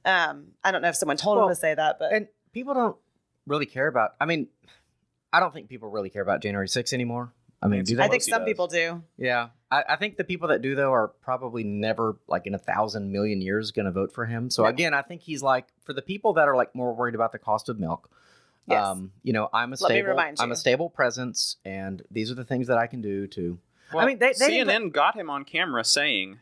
I don't know if someone told him to say that, but. And people don't really care about, I mean, I don't think people really care about January 6th anymore. I mean, do they? I think some people do. Yeah. I think the people that do, though, are probably never, like in 1,000 million years, going to vote for him. So, again, I think he's like, for the people that are like more worried about the cost of milk, yes. You know, I'm a stable presence, and these are the things that I can do to. Well, I mean, they CNN got him on camera saying,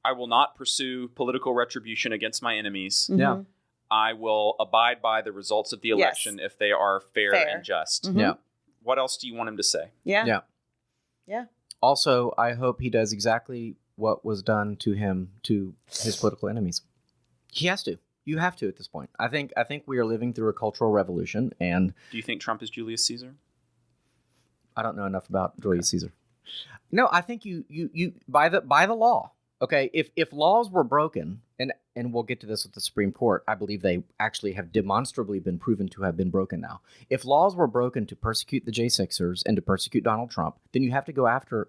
"I will not pursue political retribution against my enemies. Mm-hmm. Yeah. I will abide by the results of the election if they are fair. And just." Mm-hmm. Yeah. What else do you want him to say? Yeah. Also, I hope he does exactly what was done to him to his political enemies. He has to. You have to at this point. I think we are living through a cultural revolution, and Do you think Trump is Julius Caesar? I don't know enough about Julius Caesar. No, I think you by the law. Okay, if laws were broken, and we'll get to this with the Supreme Court, I believe they actually have demonstrably been proven to have been broken now. If laws were broken to persecute the J6ers and to persecute Donald Trump, then you have to go after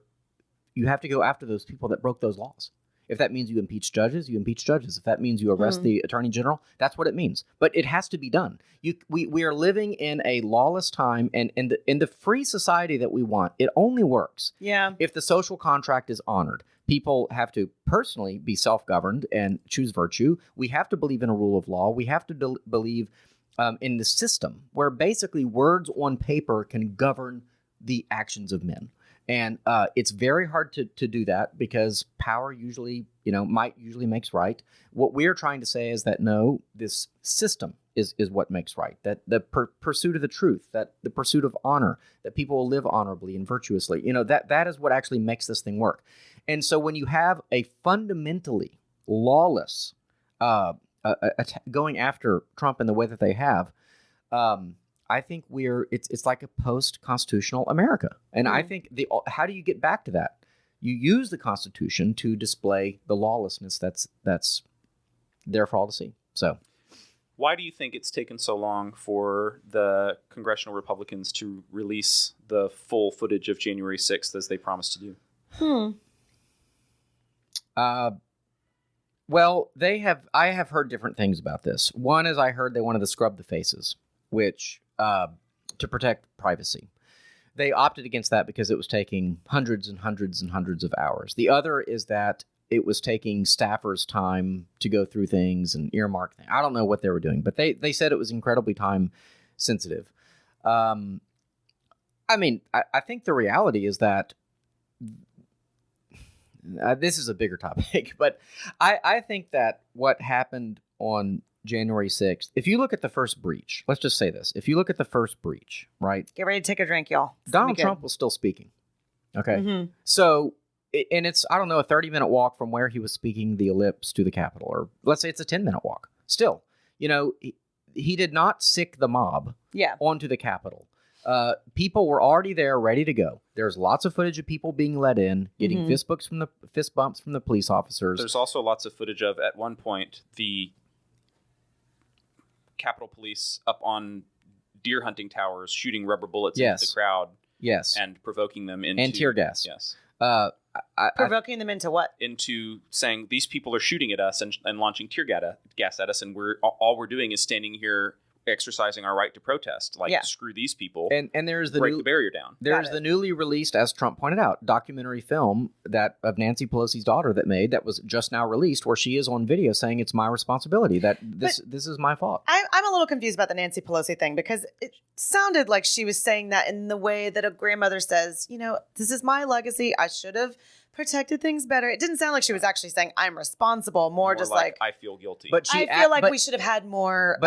those people that broke those laws. If that means you impeach judges, you impeach judges. If that means you arrest the attorney general, that's what it means. But it has to be done. We are living in a lawless time, and in the free society that we want, it only works if the social contract is honored. People have to personally be self-governed and choose virtue. We have to believe in a rule of law. We have to believe in the system where basically words on paper can govern the actions of men. And it's very hard to do that because power might usually makes right. What we're trying to say is that no, this system is what makes right. That the pursuit of the truth, that the pursuit of honor, that people will live honorably and virtuously. That is what actually makes this thing work. And so when you have a fundamentally lawless going after Trump in the way that they have, I think it's like a post-constitutional America. And I think how do you get back to that? You use the Constitution to display the lawlessness that's there for all to see. So, why do you think it's taken so long for the congressional Republicans to release the full footage of January 6th as they promised to do? Well, I have heard different things about this. One is I heard they wanted to scrub the faces, which to protect privacy. They opted against that because it was taking hundreds and hundreds and hundreds of hours. The other is that it was taking staffers time to go through things and earmark things. I don't know what they were doing, but they said it was incredibly time sensitive. I think the reality is that this is a bigger topic, but I think that what happened on January 6th, if you look at the first breach, let's just say this. If you look at the first breach, right? Get ready to take a drink, y'all. Donald Trump was still speaking. Okay. Mm-hmm. So, and it's, I don't know, a 30-minute walk from where he was speaking the ellipse to the Capitol, or let's say it's a 10-minute walk. Still, he did not sick the mob onto the Capitol. People were already there, ready to go. There's lots of footage of people being let in, getting fist bumps from the police officers. There's also lots of footage of, at one point, the Capitol Police up on deer hunting towers shooting rubber bullets into the crowd. Yes. And provoking them into... And tear gas. Yes. Provoking them into what? Into saying, these people are shooting at us and launching tear gas at us, and all we're doing is standing here exercising our right to protest. Screw these people. And there's the break the barrier down. There's the newly released, as Trump pointed out, documentary film of Nancy Pelosi's daughter that was just now released, where she is on video saying it's my responsibility, that this is my fault. I'm a little confused about the Nancy Pelosi thing, because it sounded like she was saying that in the way that a grandmother says, this is my legacy. I should have protected things better. It didn't sound like she was actually saying I'm responsible. More just like I feel guilty. But I feel like we should have had more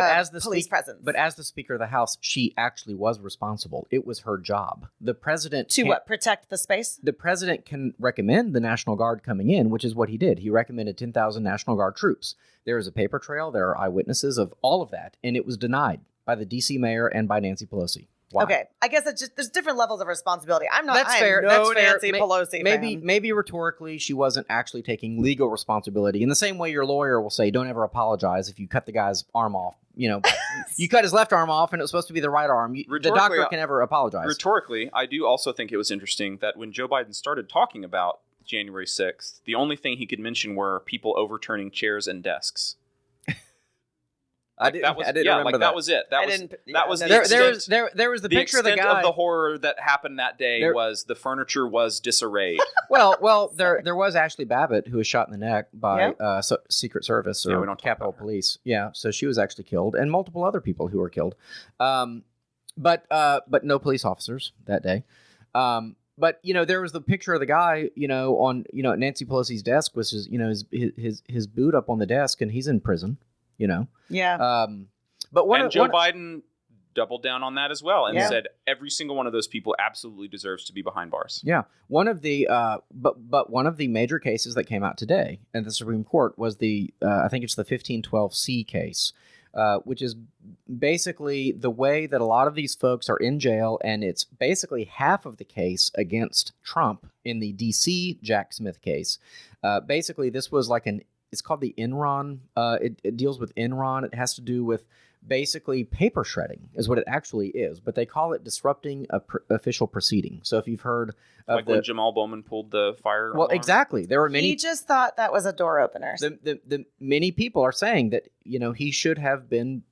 police presence. But as the Speaker of the House, she actually was responsible. It was her job. The president protect the space. The president can recommend the National Guard coming in, which is what he did. He recommended 10,000 National Guard troops. There is a paper trail. There are eyewitnesses of all of that, and it was denied by the D.C. mayor and by Nancy Pelosi. Why? Okay, I guess it's just there's different levels of responsibility. That's fair. Nancy Pelosi maybe rhetorically she wasn't actually taking legal responsibility. In the same way your lawyer will say, don't ever apologize if you cut the guy's arm off, you cut his left arm off and it was supposed to be the right arm. The doctor can never apologize. Rhetorically, I do also think it was interesting that when Joe Biden started talking about January 6th, the only thing he could mention were people overturning chairs and desks. I didn't remember that. That was it. That was the extent. There was the picture of the guy. Of the horror that happened that day was the furniture was disarrayed. well, there was Ashley Babbitt who was shot in the neck by Secret Service or Capitol Police. Yeah, so she was actually killed, and multiple other people who were killed, but no police officers that day. But there was the picture of the guy, on at Nancy Pelosi's desk, which is his boot up on the desk, and he's in prison. Yeah. But Joe Biden doubled down on that as well and said every single one of those people absolutely deserves to be behind bars. Yeah. One of the but one of the major cases that came out today at the Supreme Court was the I think it's the 1512C case, which is basically the way that a lot of these folks are in jail, and it's basically half of the case against Trump in the DC Jack Smith case. Basically, this was like it's called the Enron. It deals with Enron. It has to do with basically paper shredding is what it actually is, but they call it disrupting official proceeding. So if you've heard of when Jamal Bowman pulled the fire alarm? Exactly. There were many. He just thought that was a door opener. The many people are saying that he should have been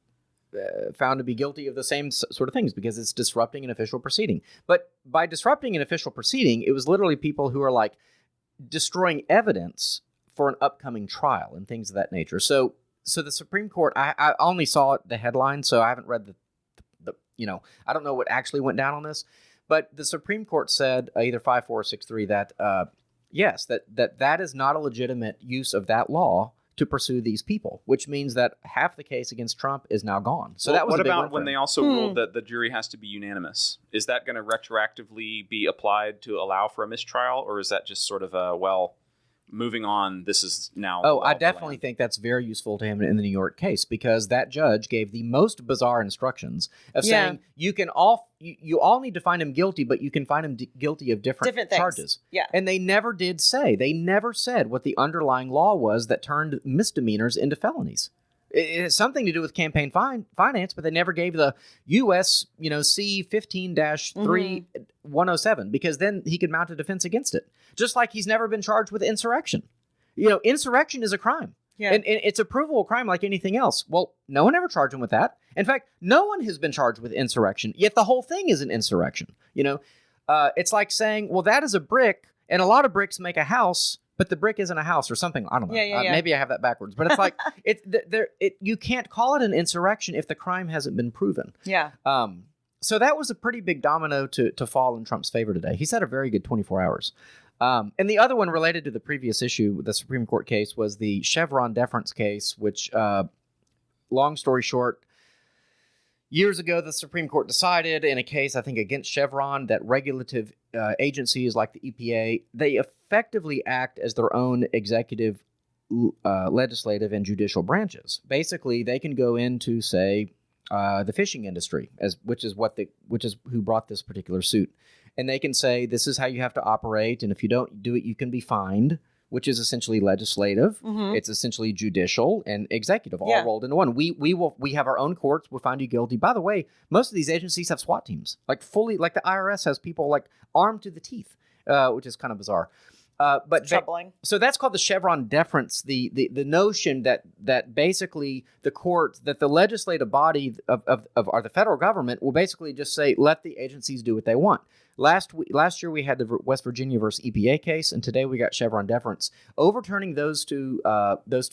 found to be guilty of the same sort of things because it's disrupting an official proceeding. But by disrupting an official proceeding, it was literally people who are like destroying evidence for an upcoming trial and things of that nature. So the Supreme Court, I only saw the headline, so I haven't read the I don't know what actually went down on this, but the Supreme Court said either 5-4 or 6-3 that yes, that is not a legitimate use of that law to pursue these people, which means that half the case against Trump is now gone. So that was what a big about win for when him. they also ruled that the jury has to be unanimous? Is that going to retroactively be applied to allow for a mistrial, or is that just sort of moving on, this is now... Oh, I definitely think that's very useful to him in the New York case, because that judge gave the most bizarre instructions of saying you all need to find him guilty, but you can find him guilty of different charges. Yeah. And they never said what the underlying law was that turned misdemeanors into felonies. It has something to do with campaign finance, but they never gave the U.S. C-15-3-107 because then he could mount a defense against it. Just like he's never been charged with insurrection. Insurrection is a crime. Yeah. And it's a provable crime like anything else. Well, no one ever charged him with that. In fact, no one has been charged with insurrection, yet the whole thing is an insurrection. It's like saying, well, that is a brick, and a lot of bricks make a house, but the brick isn't a house or something. I don't know. Maybe I have that backwards. But it's like you can't call it an insurrection if the crime hasn't been proven. Yeah. So that was a pretty big domino to fall in Trump's favor today. He's had a very good 24 hours. And the other one related to the previous issue, the Supreme Court case, was the Chevron deference case, which, long story short, years ago, the Supreme Court decided in a case, I think, against Chevron that regulative agencies like the EPA, they effectively act as their own executive, legislative, and judicial branches. Basically, they can go into, say, the fishing industry, which is who brought this particular suit. And they can say, this is how you have to operate, and if you don't do it, you can be fined, which is essentially legislative. Mm-hmm. It's essentially judicial and executive all rolled into one. We have our own courts. We'll find you guilty. By the way, most of these agencies have SWAT teams, like the IRS has people like armed to the teeth, which is kind of bizarre. But troubling. So that's called the Chevron deference. The notion that basically the court, that the legislative body of the federal government will basically just say, let the agencies do what they want. Last year we had the West Virginia versus EPA case, and today we got Chevron deference. Overturning those two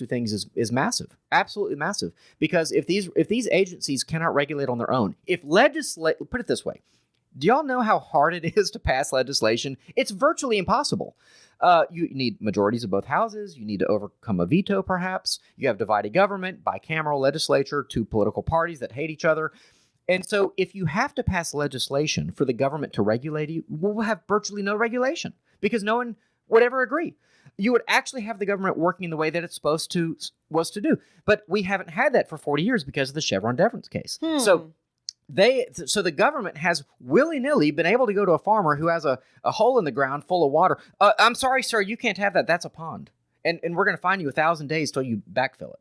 things is massive, absolutely massive. Because if these agencies cannot regulate on their own, put it this way, do y'all know how hard it is to pass legislation? It's virtually impossible. You need majorities of both houses. You need to overcome a veto, perhaps. You have divided government, bicameral legislature, two political parties that hate each other. And so if you have to pass legislation for the government to regulate you, we'll have virtually no regulation because no one would ever agree. You would actually have the government working in the way that it's was to do. But we haven't had that for 40 years because of the Chevron deference case. So the government has willy-nilly been able to go to a farmer who has a hole in the ground full of water. I'm sorry, sir, you can't have that. That's a pond. And we're going to fine you 1,000 days till you backfill it.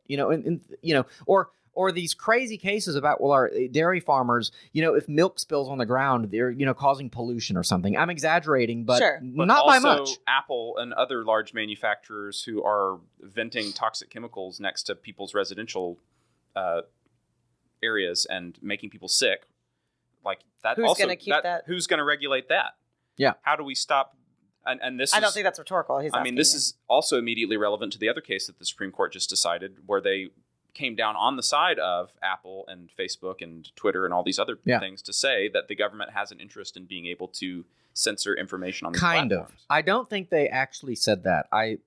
or these crazy cases about, well, our dairy farmers, if milk spills on the ground, they're, causing pollution or something. I'm exaggerating, but Sure. not by much. Also, Apple and other large manufacturers who are venting toxic chemicals next to people's residential areas and making people sick, like that. Who's going to keep that? Who's going to regulate that? Yeah. How do we stop? And this I don't think that's rhetorical. This is also immediately relevant to the other case that the Supreme Court just decided, where they came down on the side of Apple and Facebook and Twitter and all these other things to say that the government has an interest in being able to censor information on these platforms. I don't think they actually said that. I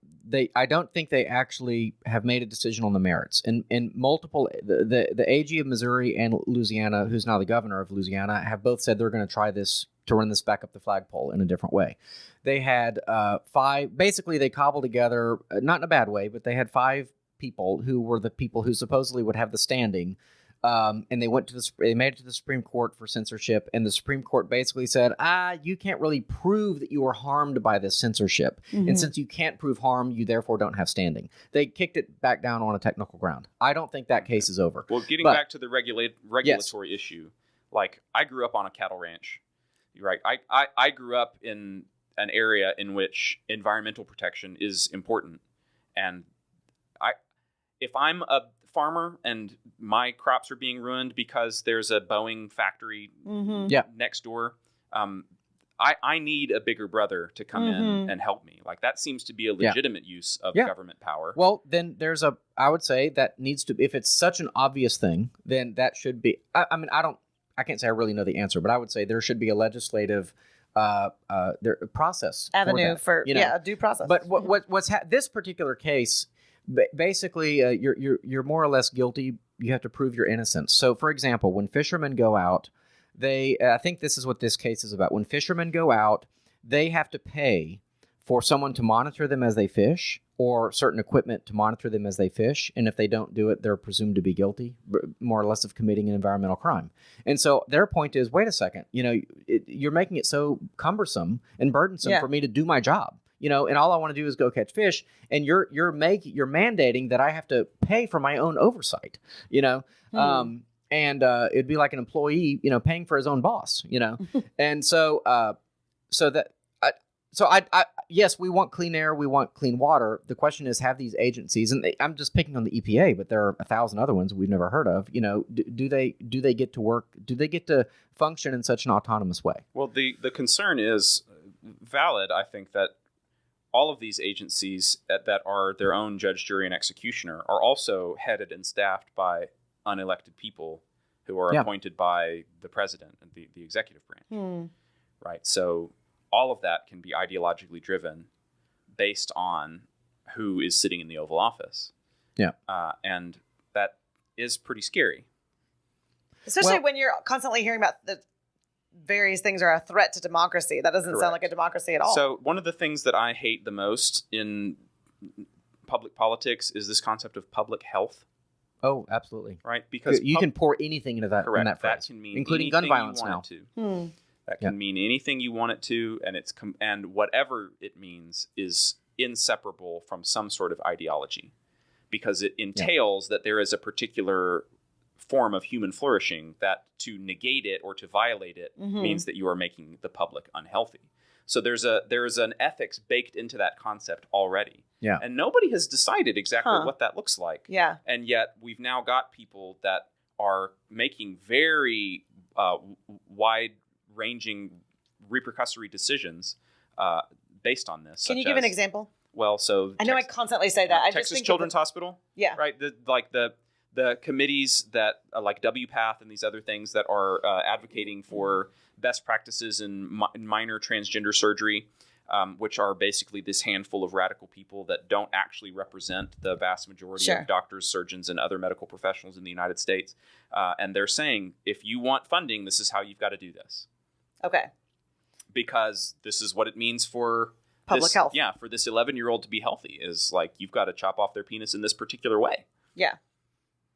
don't think they actually have made a decision on the merits. In multiple, the AG of Missouri and Louisiana, who's now the governor of Louisiana, have both said they're going to try to run this back up the flagpole in a different way. They had 5. Basically, they cobbled together, not in a bad way, but they had 5 people who were the people who supposedly would have the standing. And they made it to the Supreme Court for censorship, and the Supreme Court basically said, you can't really prove that you were harmed by this censorship. Mm-hmm. And since you can't prove harm, you therefore don't have standing. They kicked it back down on a technical ground. I don't think that case is over. Well, getting back to the regulatory issue, like I grew up on a cattle ranch, right? I grew up in an area in which environmental protection is important. And if I'm a farmer and my crops are being ruined because there's a Boeing factory next door, I need a bigger brother to come in and help me. Like, that seems to be a legitimate use of government power. Well, then I would say that needs to, if it's such an obvious thing, then that should be, I can't say I really know the answer, but I would say there should be a legislative process avenue for a due process. But what's this particular case, basically, you're more or less guilty. You have to prove your innocence. So, for example, when fishermen go out, I think this is what this case is about. When fishermen go out, they have to pay for someone to monitor them as they fish, or certain equipment to monitor them as they fish. And if they don't do it, they're presumed to be guilty, more or less, of committing an environmental crime. And so their point is, wait a second, you're making it so cumbersome and burdensome for me to do my job. And all I want to do is go catch fish, and you're mandating that I have to pay for my own oversight. And it'd be like an employee, paying for his own boss. And yes, we want clean air, we want clean water. The question is, have these agencies, and I'm just picking on the EPA, but there are 1,000 other ones we've never heard of. Do they get to work? Do they get to function in such an autonomous way? Well, the concern is valid. I think that all of these agencies that are their own judge, jury, and executioner are also headed and staffed by unelected people who are appointed by the president and the executive branch. Right? So all of that can be ideologically driven based on who is sitting in the Oval Office. Yeah. And that is pretty scary. Especially when you're constantly hearing about the various things are a threat to democracy. That doesn't sound like a democracy at all. So one of the things that I hate the most in public politics is this concept of public health. Oh, absolutely. Right? Because you can pour anything into that, in that phrase, that can mean including gun violence now. That can mean anything you want it to, and whatever it means is inseparable from some sort of ideology, because it entails that there is a particular form of human flourishing that to negate it or to violate it means that you are making the public unhealthy. So there is an ethics baked into that concept already. Yeah. And nobody has decided exactly what that looks like. Yeah. And yet we've now got people that are making very wide-ranging repercussory decisions based on this. Can you give an example? Well, so I know I constantly say that. Texas Children's Hospital. Yeah. Right. The committees that like WPATH and these other things that are advocating for best practices in minor transgender surgery, which are basically this handful of radical people that don't actually represent the vast majority of doctors, surgeons, and other medical professionals in the United States. And they're saying, if you want funding, this is how you've got to do this. Okay. Because this is what it means for public health. Yeah, for this 11-year-old to be healthy is like you've got to chop off their penis in this particular way. Yeah.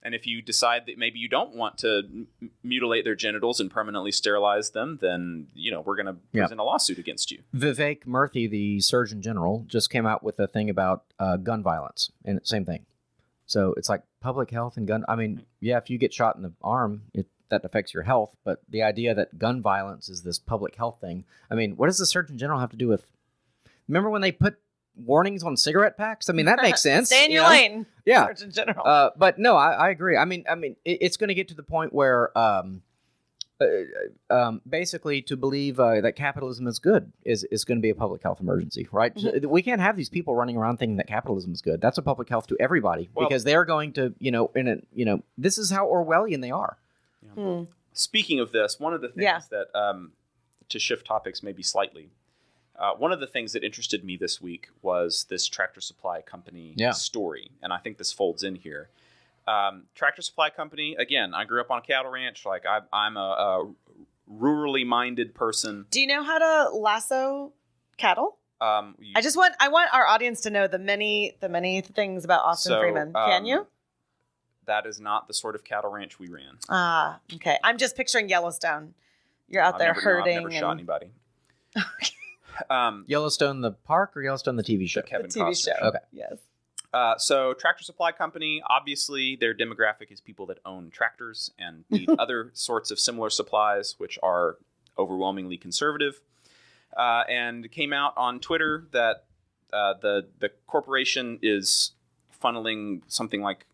And if you decide that maybe you don't want to mutilate their genitals and permanently sterilize them, then, we're going to present a lawsuit against you. Vivek Murthy, the Surgeon General, just came out with a thing about gun violence. And same thing. So it's like public health and gun. I mean, yeah, if you get shot in the arm, that affects your health. But the idea that gun violence is this public health thing. I mean, what does the Surgeon General have to do with? Remember when they put warnings on cigarette packs? I mean, that makes sense. Stay in your lane. Yeah. Surgeon General. But no, I agree. I mean, it's going to get to the point where basically to believe that capitalism is good is going to be a public health emergency, right? Mm-hmm. We can't have these people running around thinking that capitalism is good. That's a public health to everybody because they're going to, this is how Orwellian they are. Hmm. Speaking of this, one of the things that, to shift topics maybe slightly, one of the things that interested me this week was this Tractor Supply Company story, and I think this folds in here. Tractor Supply Company, again, I grew up on a cattle ranch. Like I'm a rurally minded person. Do you know how to lasso cattle? I want our audience to know the many things about Austin Freeman. Can you? That is not the sort of cattle ranch we ran. Ah, okay. I'm just picturing Yellowstone. You're out there herding. I've never shot anybody. Yellowstone the park or Yellowstone the TV show? The Kevin the TV Costner show. Okay. Yes. So Tractor Supply Company, obviously their demographic is people that own tractors and need other sorts of similar supplies, which are overwhelmingly conservative. And came out on Twitter that the corporation is funneling something like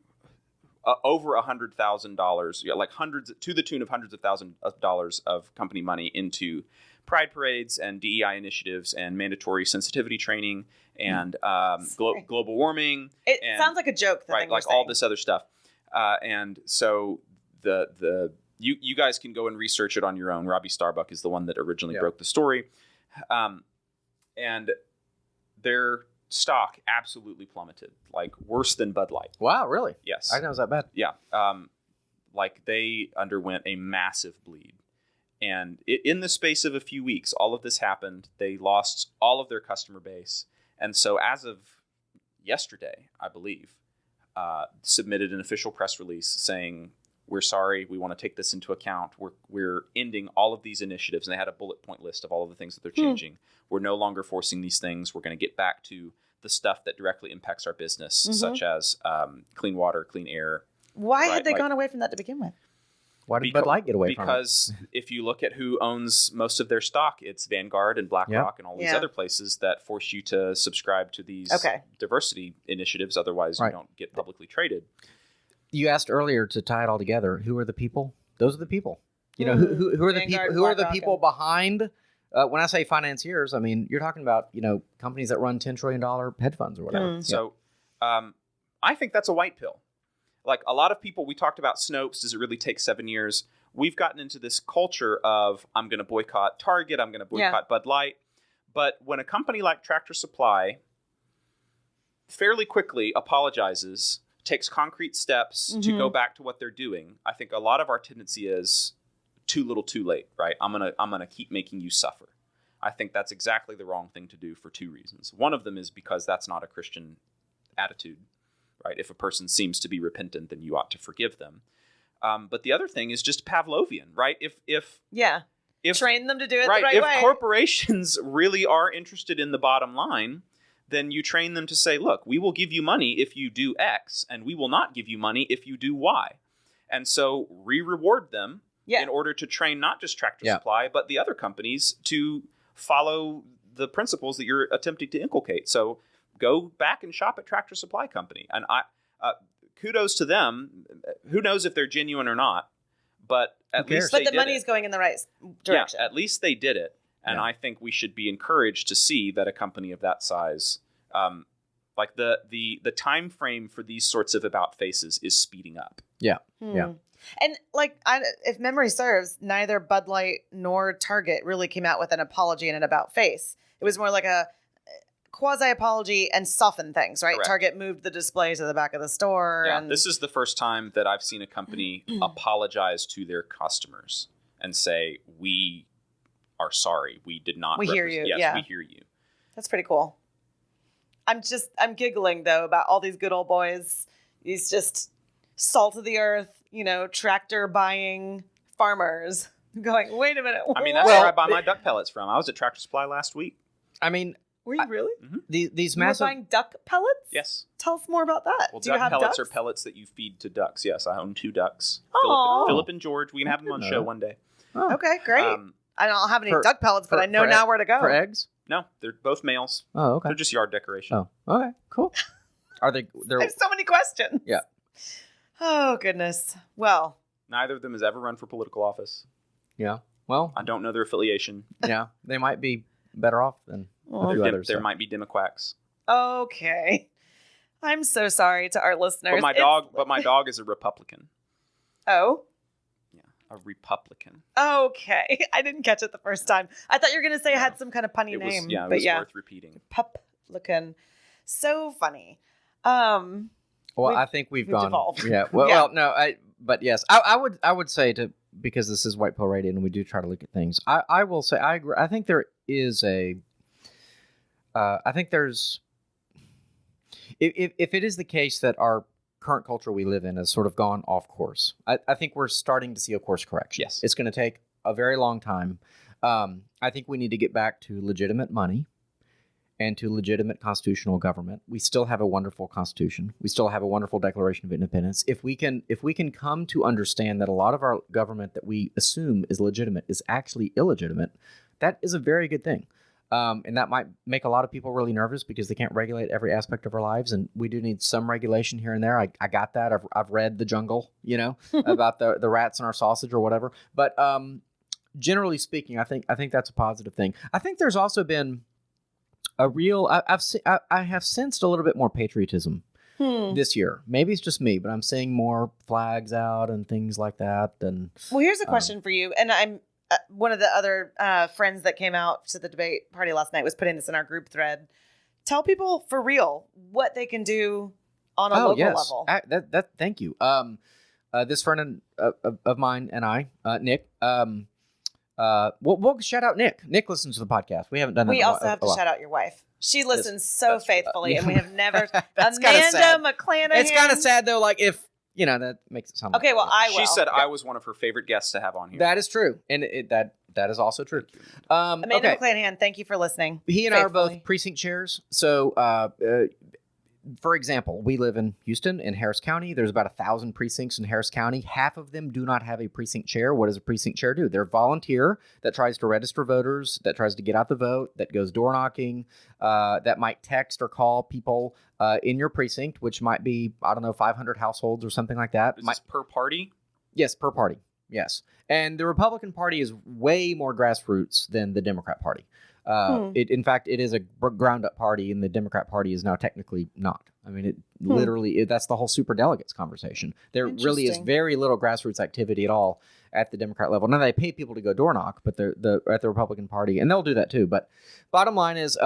over $100,000, like hundreds to the tune of hundreds of thousands of dollars of company money into pride parades and DEI initiatives and mandatory sensitivity training and global warming. It sounds like a joke. Right, like all this other stuff. And so you guys can go and research it on your own. Robbie Starbuck is the one that originally broke the story. And their stock absolutely plummeted, like worse than Bud Light. Wow, really? Yes. I didn't know it was that bad. Yeah. Like they underwent a massive bleed. And in the space of a few weeks, all of this happened. They lost all of their customer base. And so as of yesterday, I believe, submitted an official press release saying, we're sorry, we want to take this into account. We're ending all of these initiatives. And they had a bullet point list of all of the things that they're changing. We're no longer forcing these things. We're going to get back to the stuff that directly impacts our business, such as clean water, clean air. Why had they gone away from that to begin with? Why did Bud Light get away from it? Because if you look at who owns most of their stock, it's Vanguard and BlackRock and all these other places that force you to subscribe to these diversity initiatives. Otherwise, you don't get publicly traded. You asked earlier to tie it all together. Who are the people? Those are the people. You know, who are the people? Who are the people behind? When I say financiers, I mean you're talking about companies that run $10 trillion hedge funds or whatever. So, I think that's a white pill. Like a lot of people, we talked about Snopes. Does it really take 7 years? We've gotten into this culture of I'm going to boycott Target. I'm going to boycott Bud Light. But when a company like Tractor Supply fairly quickly apologizes, takes concrete steps to go back to what they're doing, I think a lot of our tendency is too little, too late. Right? I'm gonna keep making you suffer. I think that's exactly the wrong thing to do for two reasons. One of them is because that's not a Christian attitude. Right? If a person seems to be repentant, then you ought to forgive them. But the other thing is just Pavlovian, right? If train them to do it the right way. If corporations really are interested in the bottom line, then you train them to say, look, we will give you money if you do X, and we will not give you money if you do Y. And so reward them in order to train not just Tractor Supply, but the other companies to follow the principles that you're attempting to inculcate. So go back and shop at Tractor Supply Company. And kudos to them. Who knows if they're genuine or not, but at least they did it. But the money is going in the right direction. Yeah, at least they did it. And I think we should be encouraged to see that a company of that size, like the time frame for these sorts of about faces is speeding up. Yeah. And if memory serves, neither Bud Light nor Target really came out with an apology and an about face. It was more like a quasi-apology and soften things, right? Correct. Target moved the display to the back of the store. Yeah, and this is the first time that I've seen a company apologize to their customers and say, we are sorry. We did not. We hear you. Yes, we hear you. That's pretty cool. I'm giggling though about all these good old boys. These just salt of the earth, tractor buying farmers going, wait a minute. I mean, that's where I buy my duck pellets from. I was at Tractor Supply last week. I mean, Were you really? These You were massive. buying duck pellets? Yes. Tell us more about that. Well, Do you duck have pellets ducks? are pellets that you feed to ducks. Yes, I own 2 ducks. Aw. Philip and George. We can have them on show one day. Oh, Okay, great. I don't have any for- duck pellets, but I know now where to go. for eggs. No, they're both males. Oh, okay. They're just yard decoration. Oh, okay, cool. Are they? I They're have so many questions. Yeah. Oh, goodness. Well, Neither of them has ever run for political office. yeah. Well, I don't know their affiliation. yeah. They might be better off than a few There others. there might be Democrats. okay. I'm so sorry to our listeners. But my dog is a Republican. Oh, Yeah, a Republican. okay. I didn't catch it the first time. I thought you were going to say it had some kind of punny It was name. it but was yeah, worth repeating. Pup-looking. So funny. Well, We've- I think we've gone. devolved. Yeah. Well, Yeah. well, no. But yes, I would say because this is White Pill Radio and we do try to look at things. I will say I agree. I think there is I think there's if it is the case that our current culture we live in has sort of gone off course, I think we're starting to see a course correction. Yes. It's going to take a very long time. I think we need to get back to legitimate money and to legitimate constitutional government. We still have a wonderful constitution. We still have a wonderful Declaration of Independence. If we can come to understand that a lot of our government that we assume is legitimate is actually illegitimate, that is a very good thing. And that might make a lot of people really nervous because they can't regulate every aspect of our lives. And we do need some regulation here and there. I got that. I've read The Jungle, about the rats in our sausage or whatever. But generally speaking, I think that's a positive thing. I think there's also been a real I have sensed a little bit more patriotism this year. Maybe it's just me, but I'm seeing more flags out and things like that. And Well, here's a question for you. And I'm one of the other friends that came out to the debate party last night was putting this in our group thread. Tell people for real what they can do on a local level. Thank you. This friend of mine and I, Nick. We'll shout out Nick. Nick listens to the podcast. We haven't done that. We also have to shout out your wife. She listens so that's- faithfully, and we have never. That's kinda sad. Amanda McClanahan. It's kind of sad though. Like if that makes it sound. Okay, well, I will. She said I was one of her favorite guests to have on here. That is true, and that is also true. Amanda Okay. McClanahan, thank you for listening. He and I are both faithfully. precinct chairs. So, for example, we live in Houston, in Harris County. There's about 1,000 precincts in Harris County. Half of them do not have a precinct chair. What does a precinct chair do? They're a volunteer that tries to register voters, that tries to get out the vote, that goes door knocking, that might text or call people in your precinct, which might be, 500 households or something like that. Is this per party? Yes, per party. Yes. And the Republican Party is way more grassroots than the Democrat Party. In fact, it is a ground-up party, and the Democrat Party is now technically not. I mean, it literally, that's the whole superdelegates conversation. There really is Interesting. very little grassroots activity at all at the Democrat level. Now, they pay people to go door knock, but they're at the Republican Party, and they'll do that too. But bottom line is,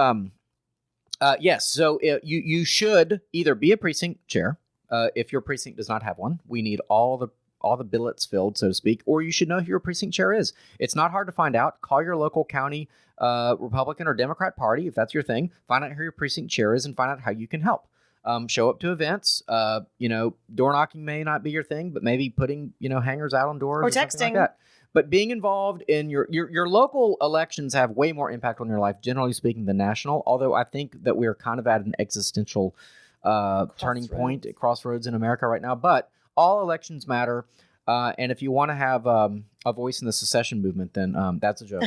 yes, so you should either be a precinct chair. If your precinct does not have one, we need all the billets filled, so to speak, or you should know who your precinct chair is. It's not hard to find out. Call your local county Republican or Democrat party, if that's your thing. Find out who your precinct chair is and find out how you can help. Show up to events. Door knocking may not be your thing, but maybe putting, hangers out on doors Or something texting. like that. But being involved in your local elections have way more impact on your life, generally speaking, than national. Although I think that we're kind of at an existential turning point at crossroads in America right now. But all elections matter. And if you want to have a voice in the secession movement, then that's a joke.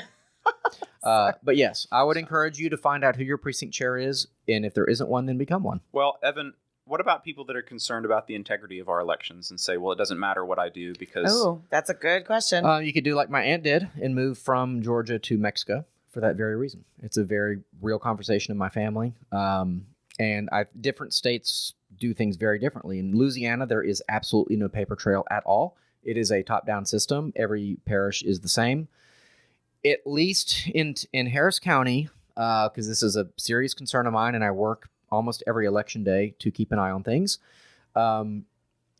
But yes, I would encourage you to find out who your precinct chair is. And if there isn't one, then become one. Well, Evan, what about people that are concerned about the integrity of our elections and say, well, it doesn't matter what I do because... Oh, that's a good question. You could do like my aunt did and move from Georgia to Mexico for that very reason. It's a very real conversation in my family. And different states do things very differently. In Louisiana, there is absolutely no paper trail at all. It is a top-down system. Every parish is the same. At least in Harris County, because this is a serious concern of mine, and I work almost every election day to keep an eye on things.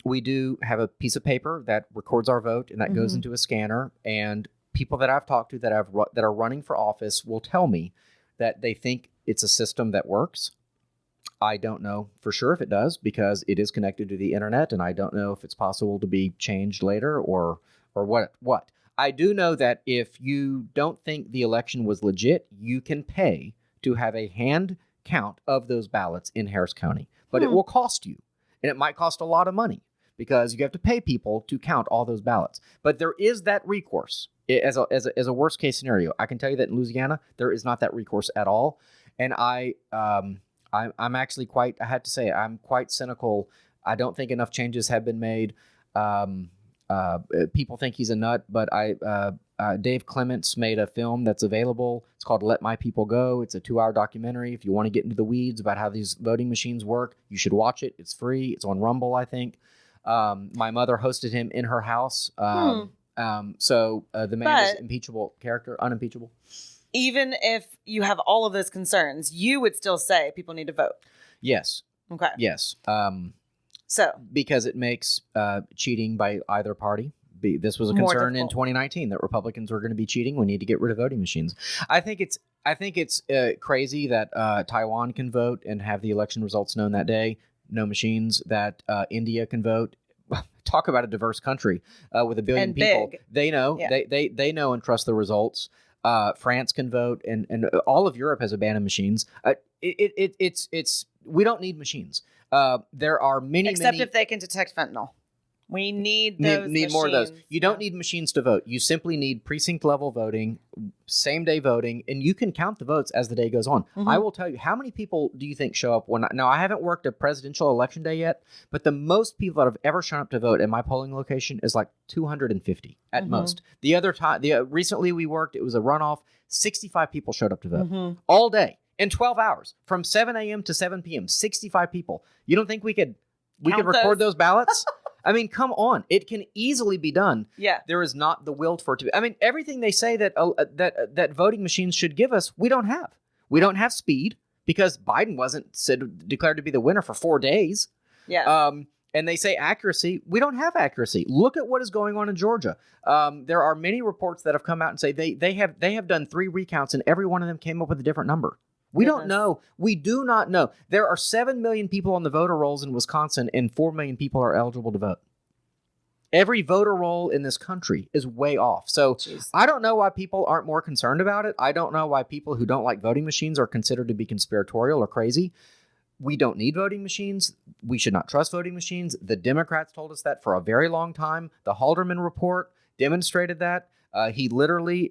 We do have a piece of paper that records our vote, and that goes into a scanner. And people that I've talked to that are running for office will tell me that they think it's a system that works. I don't know for sure if it does because it is connected to the internet, and I don't know if it's possible to be changed later or what. I do know that if you don't think the election was legit, you can pay to have a hand count of those ballots in Harris County, but it will cost you, and it might cost a lot of money because you have to pay people to count all those ballots. But there is that recourse as a worst case scenario. I can tell you that in Louisiana there is not that recourse at all, and I'm actually quite, I had to say, I'm quite cynical. I don't think enough changes have been made. People think he's a nut, but Dave Clements made a film that's available. It's called Let My People Go. It's a 2-hour documentary. If you want to get into the weeds about how these voting machines work, you should watch it. It's free. It's on Rumble, I think. My mother hosted him in her house. So the man is impeachable character, unimpeachable. Even if you have all of those concerns, you would still say people need to vote. Yes. Okay. Yes. So because it makes cheating by either party. This was a concern in 2019 that Republicans were going to be cheating. We need to get rid of voting machines. I think it's crazy that Taiwan can vote and have the election results known that day. No machines. That India can vote. Talk about a diverse country with 1 billion people. Big. They know. Yeah. They know and trust the results. France can vote, and all of Europe has a ban of machines. It's we don't need machines. There are many, except if they can detect fentanyl. We need those. Need more of those. You don't need machines to vote. You simply need precinct level voting, same day voting, and you can count the votes as the day goes on. Mm-hmm. I will tell you, how many people do you think show up now I haven't worked a presidential election day yet, but the most people that have ever shown up to vote at my polling location is like 250 at most. The other time, recently we worked, it was a runoff, 65 people showed up to vote all day in 12 hours from 7 a.m. to 7 p.m. 65 people. You don't think we could record those ballots? I mean, come on. It can easily be done. Yeah. There is not the will for it to be. I mean, everything they say that that voting machines should give us, we don't have. We don't have speed because Biden wasn't declared to be the winner for 4 days. Yeah. And they say accuracy. We don't have accuracy. Look at what is going on in Georgia. There are many reports that have come out and say they have done 3 recounts and every one of them came up with a different number. We don't know. We do not know. There are 7 million people on the voter rolls in Wisconsin, and 4 million people are eligible to vote. Every voter roll in this country is way off. So I don't know why people aren't more concerned about it. I don't know why people who don't like voting machines are considered to be conspiratorial or crazy. We don't need voting machines. We should not trust voting machines. The Democrats told us that for a very long time. The Haldeman report demonstrated that. He literally,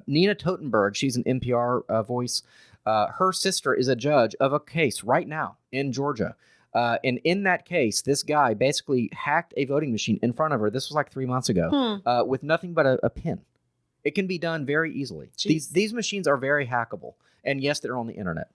Nina Totenberg, she's an NPR voice. Her sister is a judge of a case right now in Georgia. And in that case, this guy basically hacked a voting machine in front of her. This was like 3 months ago with nothing but a pin. It can be done very easily. These machines are very hackable. And yes, they're on the internet.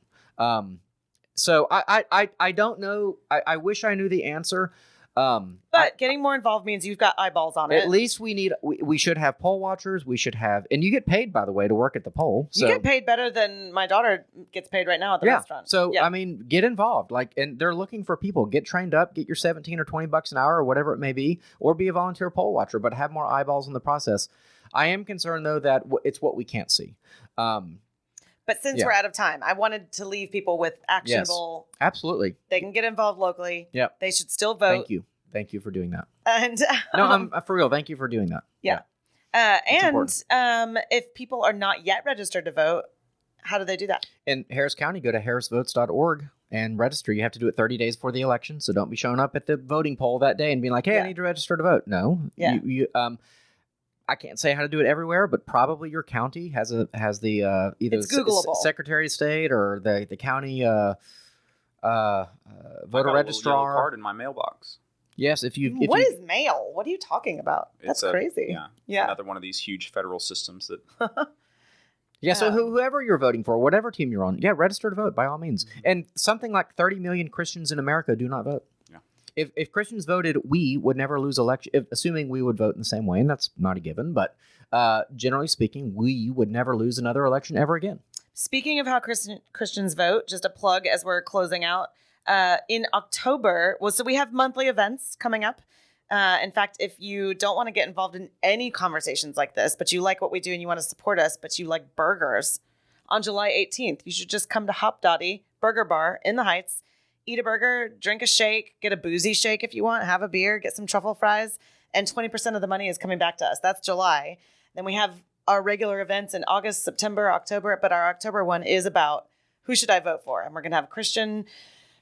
So I don't know. I wish I knew the answer. But getting more involved means you've got eyeballs on it. At least we should have poll watchers. We should have, and you get paid, by the way, to work at the poll. So. You get paid better than my daughter gets paid right now at the restaurant. So, I mean, get involved. And they're looking for people. Get trained up, get your $17 or $20 an hour or whatever it may be, or be a volunteer poll watcher, but have more eyeballs in the process. I am concerned, though, that it's what we can't see. But since we're out of time, I wanted to leave people with actionable. Yes, absolutely. They can get involved locally. Yep. They should still vote. Thank you for doing that. And no, I'm for real. Thank you for doing that. Yeah. If people are not yet registered to vote, how do they do that? In Harris County, go to harrisvotes.org and register. You have to do it 30 days before the election. So don't be showing up at the voting poll that day and being like, hey, I need to register to vote. No. Yeah. I can't say how to do it everywhere, but probably your county has the either it's Googleable. Secretary of State or the county voter registrar. Yellow card in my mailbox. Yes, if what is mail? What are you talking about? That's crazy. Yeah. Another one of these huge federal systems that. Yeah, so whoever you're voting for, whatever team you're on, register to vote by all means. Mm-hmm. And something like 30 million Christians in America do not vote. Yeah. If Christians voted, we would never lose election, assuming we would vote in the same way, and that's not a given, but generally speaking, we would never lose another election ever again. Speaking of how Christians vote, just a plug as we're closing out. In October, so we have monthly events coming up. In fact, if you don't want to get involved in any conversations like this, but you like what we do and you want to support us, but you like burgers, on July 18th, you should just come to Hop Dottie Burger Bar in the Heights, eat a burger, drink a shake, get a boozy shake if you want, have a beer, get some truffle fries, and 20% of the money is coming back to us. That's July. Then we have our regular events in August, September, October, but our October one is about who should I vote for? And we're going to have a Christian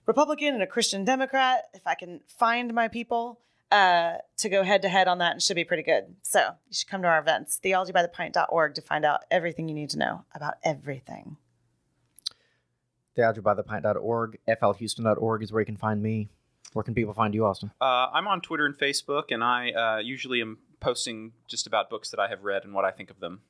Republican and a Christian Democrat. If I can find my people to go head to head on that, and it should be pretty good. So you should come to our events, theologybythepint.org, to find out everything you need to know about everything. theologybythepint.org, flhouston.org is where you can find me. Where can people find you, Austin? I'm on Twitter and Facebook, and I usually am posting just about books that I have read and what I think of them.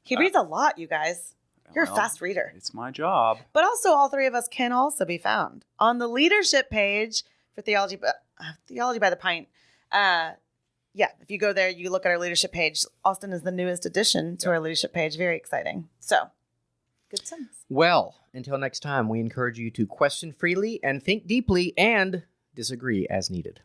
He reads a lot, you guys. You're a fast reader. It's my job. But also, all three of us can also be found on the leadership page for Theology by the Pint. If you go there, you look at our leadership page. Austin is the newest addition to our leadership page. Very exciting. So, good sense. Well, until next time, we encourage you to question freely and think deeply and disagree as needed.